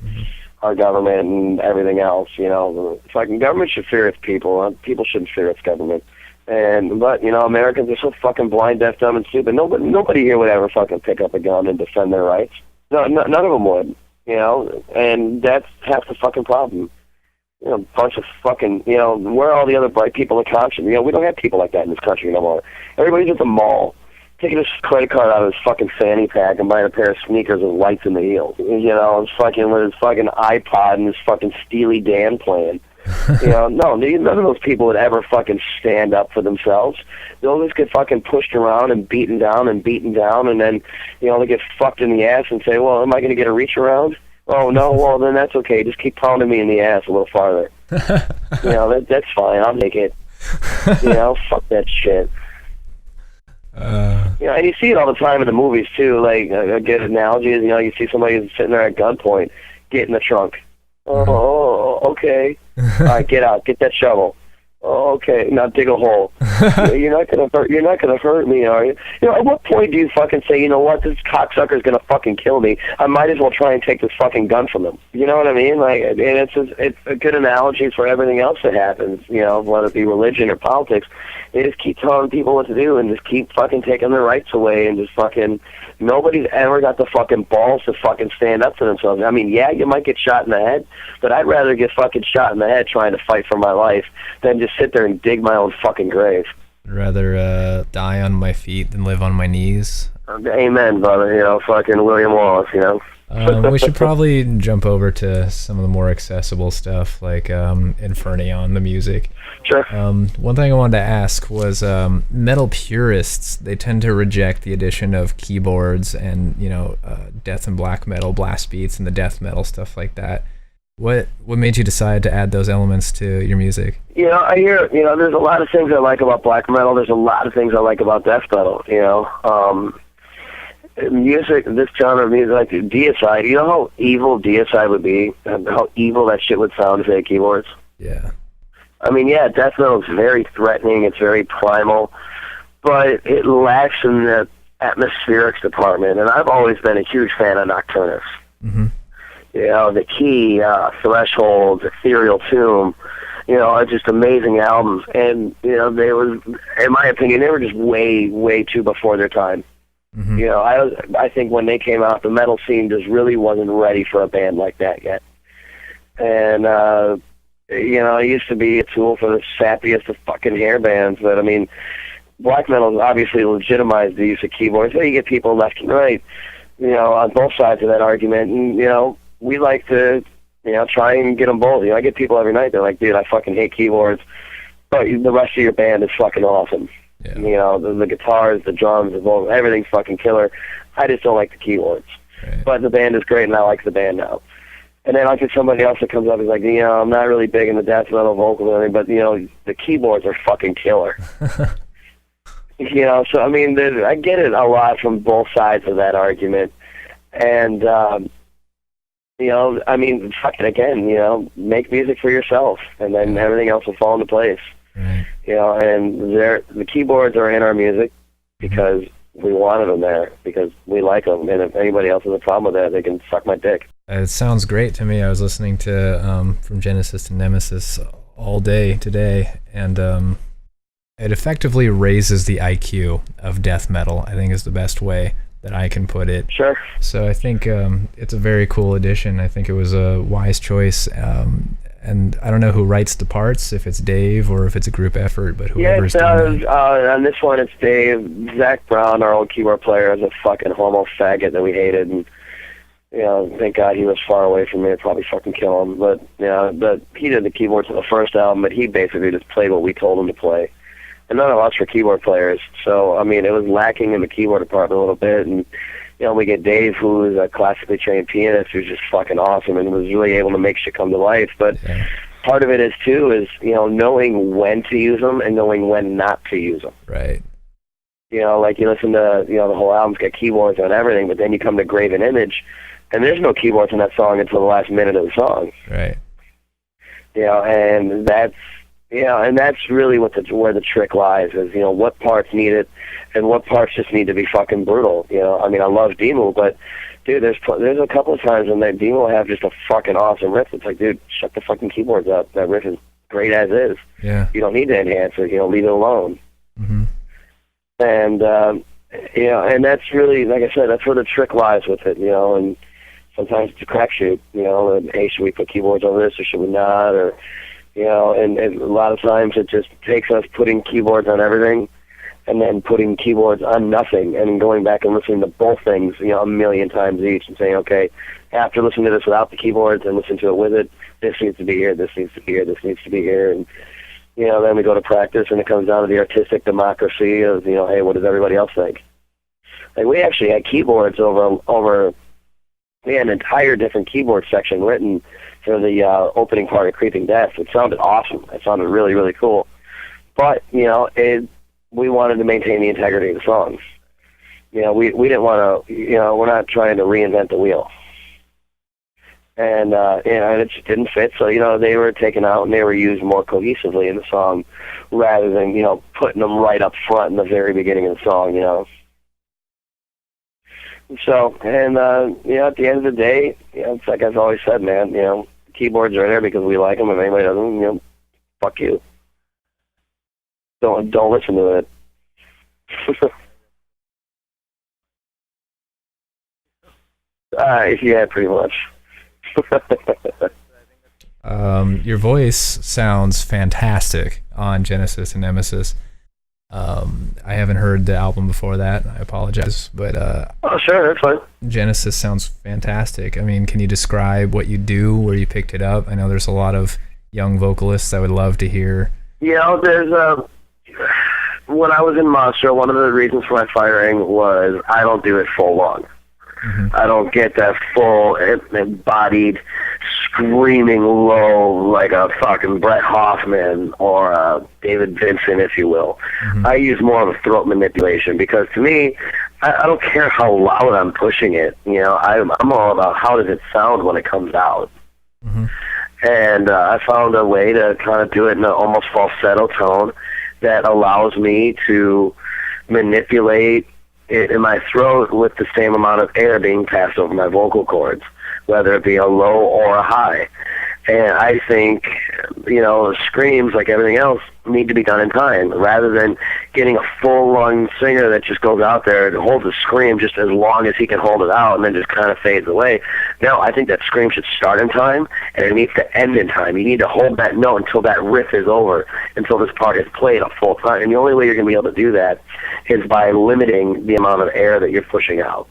B: our government and everything else, Fucking government should fear its people. People shouldn't fear its government. But Americans are so fucking blind, deaf, dumb, and stupid. Nobody here would ever fucking pick up a gun and defend their rights. No, none of them would, and that's half the fucking problem. A bunch of fucking, where are all the other bright people of conscience? We don't have people like that in this country no more. Everybody's at the mall, taking his credit card out of his fucking fanny pack and buying a pair of sneakers with lights in the heels. And fucking with his fucking iPod and his fucking Steely Dan playing. No, none of those people would ever fucking stand up for themselves. They'll always get fucking pushed around and beaten down, and then, they get fucked in the ass and say, well, am I going to get a reach around? Oh, no, well, then that's okay. Just keep pounding me in the ass a little farther. That's fine. I'll make it. Fuck that shit. And you see it all the time in the movies, too. Like, a good analogy is, you see somebody sitting there at gunpoint, get in the trunk. Oh, okay. All right, get out. Get that shovel. Oh, okay. Now dig a hole. You're not gonna hurt me, are you? At what point do you fucking say, you know what, this cocksucker's gonna fucking kill me? I might as well try and take this fucking gun from him. You know what I mean? Like, and it's a good analogy for everything else that happens. Whether it be religion or politics, they just keep telling people what to do and just keep fucking taking their rights away and just fucking. Nobody's ever got the fucking balls to fucking stand up for themselves. I mean, yeah, you might get shot in the head, but I'd rather get fucking shot in the head trying to fight for my life than just sit there and dig my own fucking grave.
A: I'd rather die on my feet than live on my knees.
B: Amen, brother. Fucking William Wallace,
A: We should probably jump over to some of the more accessible stuff, like Infernaeon, the music.
B: Sure.
A: One thing I wanted to ask was metal purists, they tend to reject the addition of keyboards and, death and black metal blast beats and the death metal stuff like that. What made you decide to add those elements to your music?
B: You know, I hear, you know, there's a lot of things I like about black metal. There's a lot of things I like about death metal, you know. Music, this genre of music, like Deicide, you know how evil Deicide would be? How evil that shit would sound if they had keyboards?
A: Yeah.
B: I mean, yeah, death metal is very threatening, it's very primal, but it lacks in the atmospherics department, and I've always been a huge fan of Nocturnus.
A: Mm-hmm.
B: You know, The Key, Thresholds, Ethereal Tomb, you know, are just amazing albums, and, you know, they were, in my opinion, they were just way, way too before their time. Mm-hmm. You know, I think when they came out, the metal scene just really wasn't ready for a band like that yet. And, you know, it used to be a tool for the sappiest of fucking hair bands, but, I mean, black metal obviously legitimized the use of keyboards. So you get people left and right, you know, on both sides of that argument, and, you know, we like to, you know, try and get them both. You know, I get people every night, they're like, dude, I fucking hate keyboards, but the rest of your band is fucking awesome. Yeah. You know, the guitars, the drums, the vocals, everything's fucking killer. I just don't like the keyboards. Right. But the band is great, and I like the band now. And then I get somebody else that comes up and is like, you know, I'm not really big in the death metal vocals or anything, but, you know, the keyboards are fucking killer. You know, so, I mean, I get it a lot from both sides of that argument. And, you know, I mean, fucking again, you know, make music for yourself, and then everything else will fall into place. Right. You know, and the keyboards are in our music because we wanted them there, because we like them, and if anybody else has a problem with that, they can suck my dick.
A: It sounds great to me. I was listening to From Genesis to Nemesis all day today, and it effectively raises the IQ of death metal, I think is the best way that I can put it.
B: Sure.
A: So I think it's a very cool addition. I think it was a wise choice. And I don't know who writes the parts, if it's Dave or if it's a group effort, but whoever's doing it.
B: On this one, it's Dave. Zach Brown, our old keyboard player, is a fucking homo faggot that we hated, and, you know, thank God he was far away from me. I'd probably fucking kill him. But, you know, he did the keyboards for the first album, but he basically just played what we told him to play. And none of us were keyboard players, so, I mean, it was lacking in the keyboard department a little bit, and, you know, we get Dave, who's a classically trained pianist, who's just fucking awesome and was really able to make shit come to life. But part of it is, too, is, you know, knowing when to use them and knowing when not to use them.
A: Right.
B: You know, like you listen to, you know, the whole album's got keyboards on everything, but then you come to Graven Image, and there's no keyboards in that song until the last minute of the song.
A: Right.
B: You know, and that's, you know, and that's really where the trick lies, is, you know, what parts need it and what parts just need to be fucking brutal. You know, I mean, I love Demo, but, dude, there's a couple of times when that Demo will have just a fucking awesome riff. It's like, dude, shut the fucking keyboards up. That riff is great as is.
A: Yeah.
B: You don't need to enhance it. You know, leave it alone. Mm-hmm. And, you know, and that's really, like I said, that's where the trick lies with it, you know, and sometimes it's a crapshoot, you know, and, hey, should we put keyboards on this or should we not, or, you know, and a lot of times it just takes us putting keyboards on everything and then putting keyboards on nothing and going back and listening to both things, you know, a million times each and saying, okay, after listening to this without the keyboards and listen to it with it, this needs to be here, this needs to be here, this needs to be here. And, you know, then we go to practice and it comes down to the artistic democracy of, you know, hey, what does everybody else think? Like, we actually had keyboards we had an entire different keyboard section written for the opening part of Creeping Death. It sounded awesome. It sounded really, really cool. But, you know, we wanted to maintain the integrity of the songs. You know, we didn't want to, you know, we're not trying to reinvent the wheel. And, you know, and it just didn't fit. So, you know, they were taken out and they were used more cohesively in the song rather than, you know, putting them right up front in the very beginning of the song, you know. So, and, you know, at the end of the day, you know, it's like I've always said, man, you know, keyboards are there because we like them. If anybody doesn't, you know, fuck you. Don't listen to it. Yeah, pretty much.
A: Your voice sounds fantastic on Genesis and Nemesis. I haven't heard the album before that. I apologize, but
B: oh, sure, that's fine.
A: Genesis sounds fantastic. I mean, can you describe what you do, where you picked it up? I know there's a lot of young vocalists I would love to hear.
B: You know, there's when I was in Monstro, one of the reasons for my firing was I don't do it full long. Mm-hmm. I don't get that full embodied screaming low like a fucking Brett Hoffman or David Vincent, if you will. I use more of a throat manipulation because to me, I don't care how loud I'm pushing it. You know, I'm all about how does it sound when it comes out. And I found a way to kind of do it in an almost falsetto tone that allows me to manipulate it in my throat with the same amount of air being passed over my vocal cords, whether it be a low or a high. And I think, you know, screams, like everything else, need to be done in time, rather than getting a full-lung singer that just goes out there and holds a scream just as long as he can hold it out and then just kind of fades away. No, I think that scream should start in time, and it needs to end in time. You need to hold that note until that riff is over, until this part is played a full time. And the only way you're going to be able to do that is by limiting the amount of air that you're pushing out.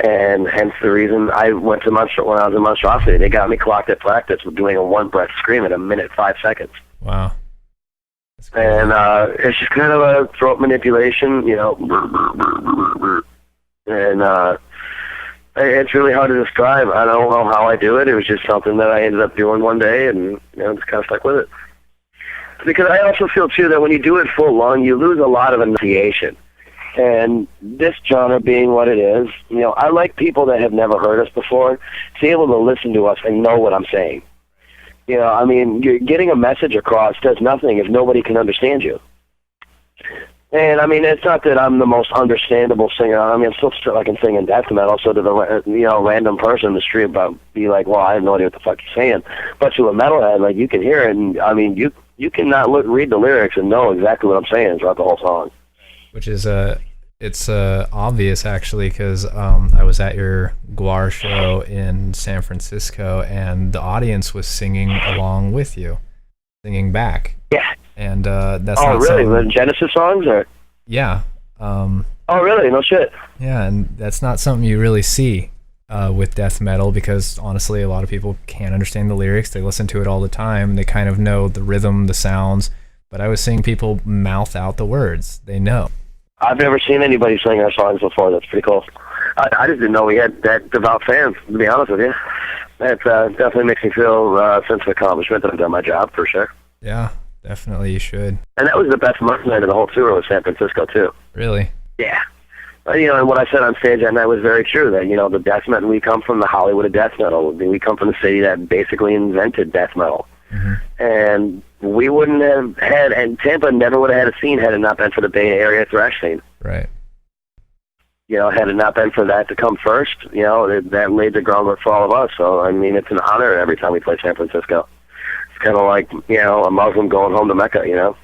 B: And hence the reason I went to when I was in Monstrosity. They got me clocked at practice with doing a one-breath scream at 1:05 seconds.
A: Wow.
B: And it's just kind of a throat manipulation, you know. And it's really hard to describe. I don't know how I do it. It was just something that I ended up doing one day, and you know, just kind of stuck with it. Because I also feel, too, that when you do it full lung, you lose a lot of enunciation. And this genre being what it is, you know, I like people that have never heard us before to be able to listen to us and know what I'm saying. You know, I mean, you're getting a message across does nothing if nobody can understand you. And, I mean, it's not that I'm the most understandable singer. I mean, I'm still I can sing in death metal, so to the, you know, random person in the street be like, well, I have no idea what the fuck you're saying. But to a metalhead, like, you can hear it, and, I mean, you cannot read the lyrics and know exactly what I'm saying throughout the whole song.
A: Which is it's obvious actually, because I was at your Guar show in San Francisco, and the audience was singing along with you, singing back.
B: Yeah.
A: And that's
B: oh,
A: not
B: really?
A: something...
B: The Genesis songs, or?
A: Yeah.
B: Oh, really? No shit.
A: Yeah, and that's not something you really see with death metal, because honestly, a lot of people can't understand the lyrics. They listen to it all the time. They kind of know the rhythm, the sounds. But I was seeing people mouth out the words. They know.
B: I've never seen anybody sing our songs before. That's pretty cool. I just didn't know we had that devout fans, to be honest with you. That definitely makes me feel a sense of accomplishment that I've done my job, for sure.
A: Yeah, definitely you should.
B: And that was the best month night of the whole tour was San Francisco, too.
A: Really?
B: Yeah. You know, and what I said on stage that night was very true, that, you know, the death metal, we come from the Hollywood of death metal. We come from the city that basically invented death metal. And we wouldn't have had, and Tampa never would have had a scene had it not been for the Bay Area thrash scene.
A: Right.
B: You know, had it not been for that to come first, you know, that laid the groundwork for all of us. So, I mean, it's an honor every time we play San Francisco. It's kind of like, you know, a Muslim going home to Mecca, you know?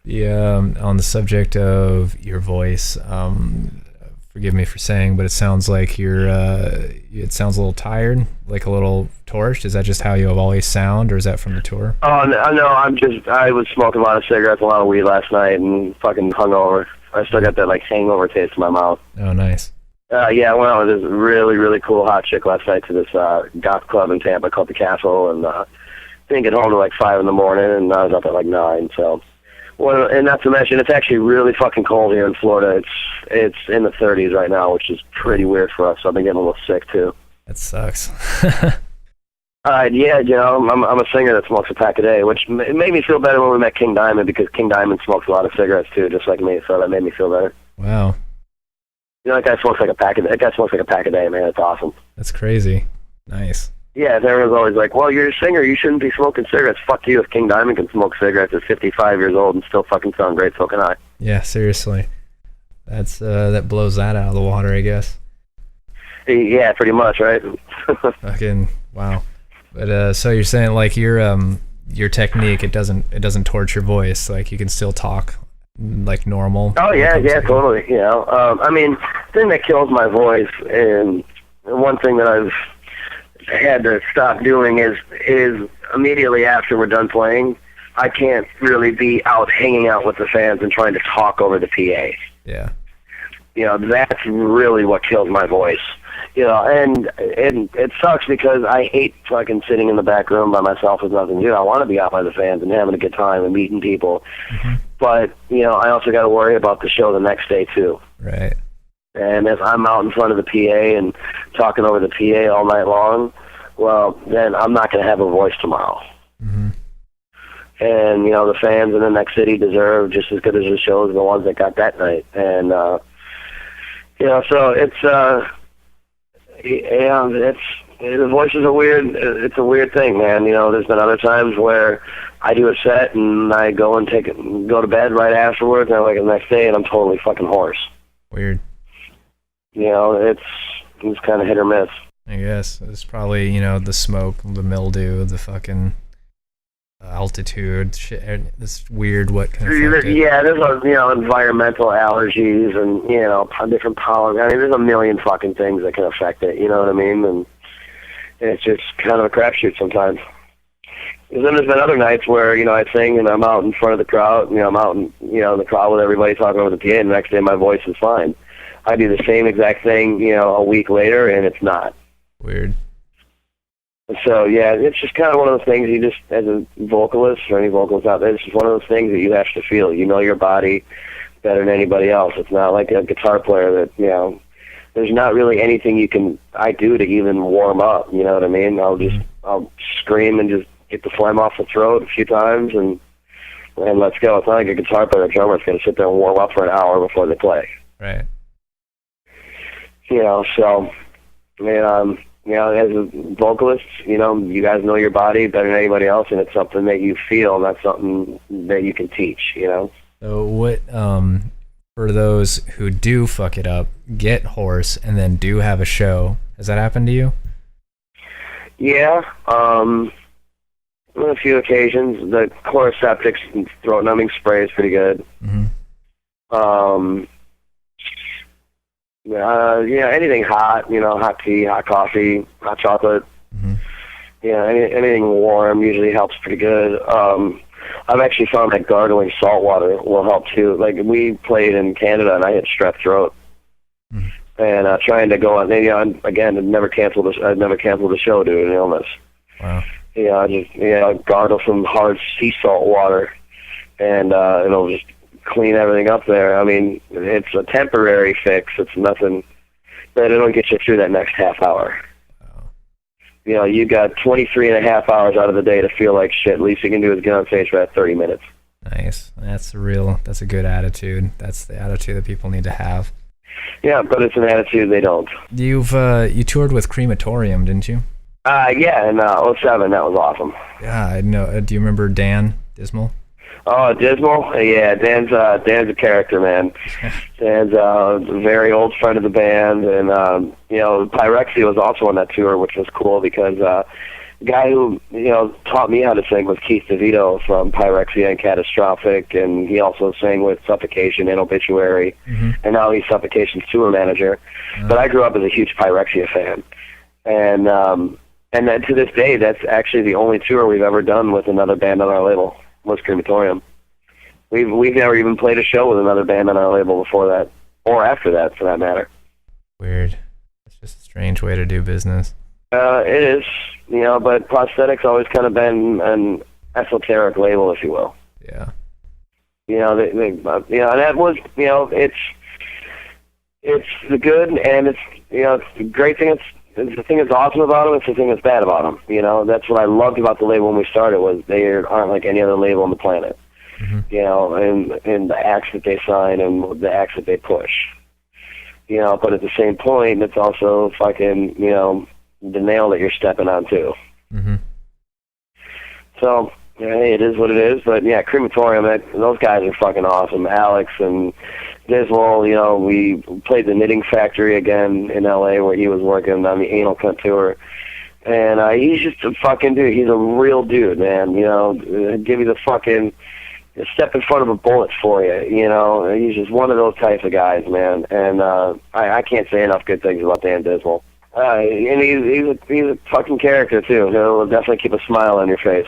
A: Yeah, on the subject of your voice, forgive me for saying, but it sounds like it sounds a little tired, like a little torched. Is that just how you have always sound, or is that from the tour?
B: Oh, no, I was smoking a lot of cigarettes, a lot of weed last night, and fucking hungover. I still got that, like, hangover taste in my mouth.
A: Oh, nice.
B: Yeah, I went out with this really, really cool hot chick last night to this goth club in Tampa called The Castle, and didn't get home till like 5 in the morning, and I was up at like 9, so... Well, and not to mention, it's actually really fucking cold here in Florida. It's in the 30s right now, which is pretty weird for us. So I've been getting a little sick, too.
A: That sucks.
B: Yeah, you know, I'm a singer that smokes a pack a day, which made me feel better when we met King Diamond, because King Diamond smokes a lot of cigarettes, too, just like me, so that made me feel better.
A: Wow.
B: You know, that guy smokes like a pack a day, man. It's awesome.
A: That's crazy. Nice.
B: Yeah, everyone's always like, well, you're a singer, you shouldn't be smoking cigarettes. Fuck you, if King Diamond can smoke cigarettes at 55 years old and still fucking sound great, so can I.
A: Yeah, seriously. That's that blows that out of the water, I guess.
B: Yeah, pretty much, right?
A: Fucking wow. But so you're saying, like, your technique, it doesn't torch your voice, like you can still talk like normal?
B: Oh yeah, totally. You know, I mean, the thing that kills my voice, and one thing that I've had to stop doing is immediately after we're done playing, I can't really be out hanging out with the fans and trying to talk over the PA.
A: Yeah.
B: You know, that's really what kills my voice. You know, and it sucks because I hate fucking sitting in the back room by myself with nothing to do. I want to be out by the fans and having a good time and meeting people. But, you know, I also got to worry about the show the next day, too.
A: Right.
B: And if I'm out in front of the PA and talking over the PA all night long, well, then I'm not going to have a voice tomorrow.
A: Mm-hmm.
B: And, you know, the fans in the next city deserve just as good as the shows the ones that got that night. And, you know, so it's, the voice is it's a weird thing, man. You know, there's been other times where I do a set and I go and go to bed right afterwards, and I wake up the next day and I'm totally fucking hoarse.
A: Weird.
B: You know, it's kind of hit or miss.
A: I guess it's probably, you know, the smoke, the mildew, the fucking altitude, shit. This weird what can affect it.
B: Yeah, there's you know, environmental allergies and, you know, different pollen. I mean, there's a million fucking things that can affect it. You know what I mean? And it's just kind of a crapshoot sometimes. And then there's been other nights where, you know, I sing and I'm out in front of the crowd. You know, I'm out in, you know, in the crowd with everybody talking over the PA, and the next day my voice is fine. I do the same exact thing, you know, a week later, and it's not.
A: Weird.
B: So, yeah, it's just kind of one of those things you just, as a vocalist or any vocalist out there, it's just one of those things that you have to feel. You know your body better than anybody else. It's not like a guitar player that, you know, there's not really anything I do to even warm up, you know what I mean? I'll scream and just get the phlegm off the throat a few times and let's go. It's not like a guitar player or drummer is going to sit there and warm up for an hour before they play.
A: Right.
B: You know, so, I mean, you know, as a vocalist, you know, you guys know your body better than anybody else, and it's something that you feel, not something that you can teach, you know?
A: So what, for those who do fuck it up, get hoarse, and then do have a show, has that happened to you?
B: Yeah, on a few occasions. The Chloroseptics and throat numbing spray is pretty good.
A: Mm-hmm.
B: Yeah, anything hot, you know, hot tea, hot coffee, hot chocolate.
A: Mm-hmm.
B: Yeah, anything warm usually helps pretty good. I've actually found that gargling salt water will help too. Like, we played in Canada and I had strep throat.
A: Mm-hmm.
B: And trying to go on, you know, again, I'd never canceled the show due to an illness.
A: Wow.
B: Yeah, I just, you know, gargle some hard sea salt water, and it'll just clean everything up there. I mean, it's a temporary fix. It's nothing, but it'll get you through that next half hour.
A: Wow.
B: You know, you got 23 and a half hours out of the day to feel like shit. Least you can do is get on stage for that 30 minutes.
A: Nice. That's a good attitude. That's the attitude that people need to have.
B: Yeah, but it's an attitude they don't.
A: You toured with Crematorium, didn't you?
B: Yeah, in 07, that was awesome.
A: Yeah, I know. Do you remember Dan Dismal?
B: Oh, Dismal? Yeah, Dan's a character, man. Dan's a very old friend of the band, and you know, Pyrexia was also on that tour, which was cool because the guy who, you know, taught me how to sing was Keith DeVito from Pyrexia and Catastrophic, and he also sang with Suffocation and Obituary,
A: mm-hmm.
B: and now he's Suffocation's tour manager. But I grew up as a huge Pyrexia fan, and then to this day, that's actually the only tour we've ever done with another band on our label. Was Crematorium. We've never even played a show with another band on our label before that, or after that, for that matter.
A: Weird. It's just a strange way to do business.
B: It is, you know, but Prosthetics always kind of been an esoteric label, if you will.
A: Yeah.
B: You know, you know, and that was, you know, it's the good, and it's, you know, it's the great thing. It's the thing that's awesome about them. It's the thing that's bad about them. You know, that's what I loved about the label when we started, was they aren't like any other label on the planet.
A: Mm-hmm.
B: You know, and the acts that they sign and the acts that they push. You know, but at the same point, it's also fucking, you know, the nail that you're stepping on too.
A: Mm-hmm.
B: So, yeah, hey, it is what it is. But yeah, Crematorium, those guys are fucking awesome. Alex and Dismal, you know, we played the Knitting Factory again in LA where he was working on the Anal Cunt tour. And he's just a fucking dude. He's a real dude, man. You know, give you the fucking step in front of a bullet for you. You know, he's just one of those types of guys, man. And I can't say enough good things about Dan Dismal. And he's a fucking character too. He'll definitely keep a smile on your face.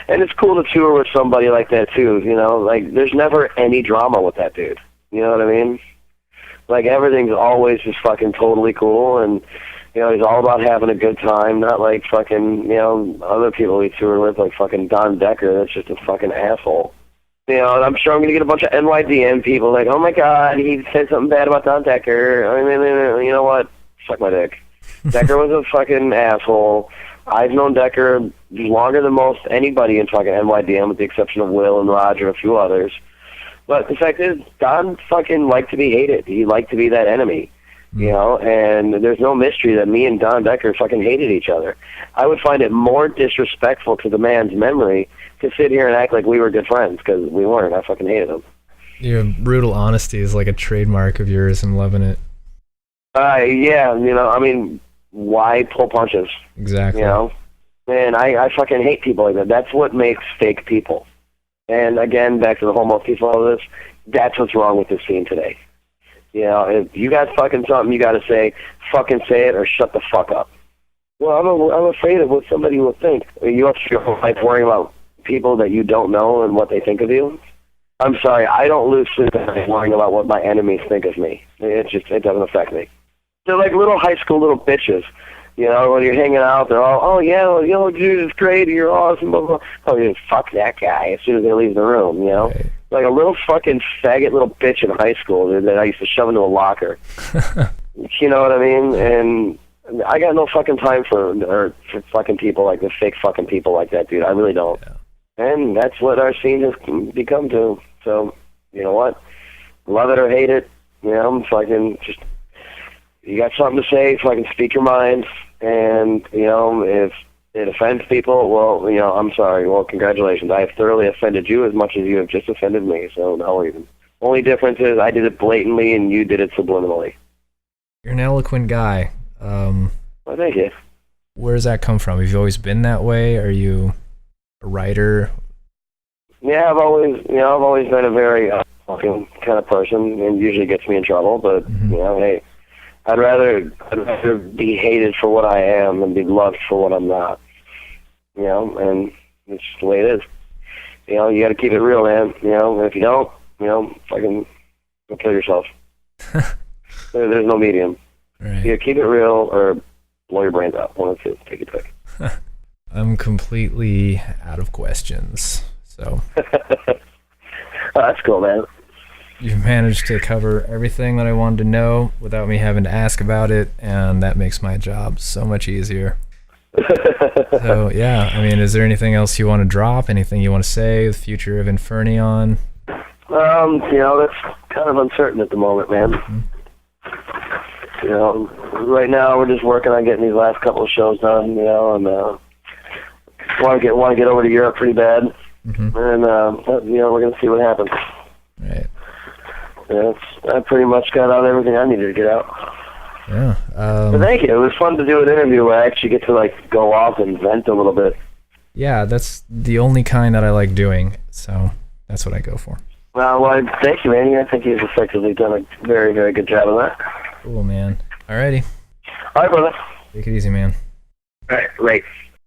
B: And it's cool to tour with somebody like that too. You know, like there's never any drama with that dude. You know what I mean? Like everything's always just fucking totally cool, and you know, he's all about having a good time, not like fucking, you know, other people we tour with, like fucking Don Decker. That's just a fucking asshole. You know, and I'm sure I'm going to get a bunch of NYDM people like, oh my god, he said something bad about Don Decker. I mean, you know what? Suck my dick. Decker was a fucking asshole. I've known Decker longer than most anybody in fucking NYDM, with the exception of Will and Roger and a few others. But the fact is, Don fucking liked to be hated. He liked to be that enemy, you know, and there's no mystery that me and Don Decker fucking hated each other. I would find it more disrespectful to the man's memory to sit here and act like we were good friends, because we weren't. I fucking hated him.
A: Your brutal honesty is like a trademark of yours. I'm loving it.
B: Yeah, you know, I mean, why pull punches?
A: Exactly.
B: You know? And I fucking hate people like that. That's what makes fake people. And again, back to the whole motif of all this, that's what's wrong with this scene today. You know, if you got fucking something you got to fucking say it or shut the fuck up. Well, I'm afraid of what somebody will think. You have to feel like worrying about people that you don't know and what they think of you. I'm sorry, I don't lose sleep at night worrying about what my enemies think of me. It doesn't affect me. They're like little high school little bitches. You know, when you're hanging out, they're all, oh yeah, well, you know, dude, it's great, you're awesome, blah, blah. Oh, yeah, fuck that guy as soon as they leave the room, you know? Right. Like a little fucking faggot little bitch in high school that I used to shove into a locker. You know what I mean? And I got no fucking time for fucking people like this, fake fucking people like that, dude. I really don't. Yeah. And that's what our scene has become to. So, you know what? Love it or hate it, you know, fucking just... You got something to say, fucking speak your mind, and, you know, if it offends people, well, you know, I'm sorry. Well, congratulations. I have thoroughly offended you as much as you have just offended me, so no even. Only difference is I did it blatantly and you did it subliminally.
A: You're an eloquent guy.
B: Well, thank you.
A: Where does that come from? Have you always been that way? Are you a writer?
B: Yeah, I've always been a very fucking kind of person, and usually gets me in trouble, but, you know, hey, I'd rather be hated for what I am than be loved for what I'm not. You know, and it's just the way it is. You know, you got to keep it real, man. You know, and if you don't, you know, fucking go kill yourself. There's no medium.
A: Right.
B: You keep it real or blow your brains out. One of the two. Take your pick.
A: I'm completely out of questions. So.
B: That's cool, man.
A: You've managed to cover everything that I wanted to know without me having to ask about it, and that makes my job so much easier. So, yeah, I mean, is there anything else you want to drop? Anything you want to say? The future of Infernaeon?
B: You know, that's kind of uncertain at the moment, man. Mm-hmm. You know, right now we're just working on getting these last couple of shows done, you know, and want to get over to Europe pretty bad. Mm-hmm. And, you know, we're going to see what happens.
A: Right.
B: Yeah, I pretty much got out everything I needed to get out.
A: Yeah.
B: But thank you. It was fun to do an interview where I actually get to, like, go off and vent a little bit.
A: Yeah, that's the only kind that I like doing, so that's what I go for.
B: Well, thank you, Andy. I think you've effectively done a very, very good job of that.
A: Cool, man. Alrighty.
B: All right, brother.
A: Take it easy, man.
B: All right, late.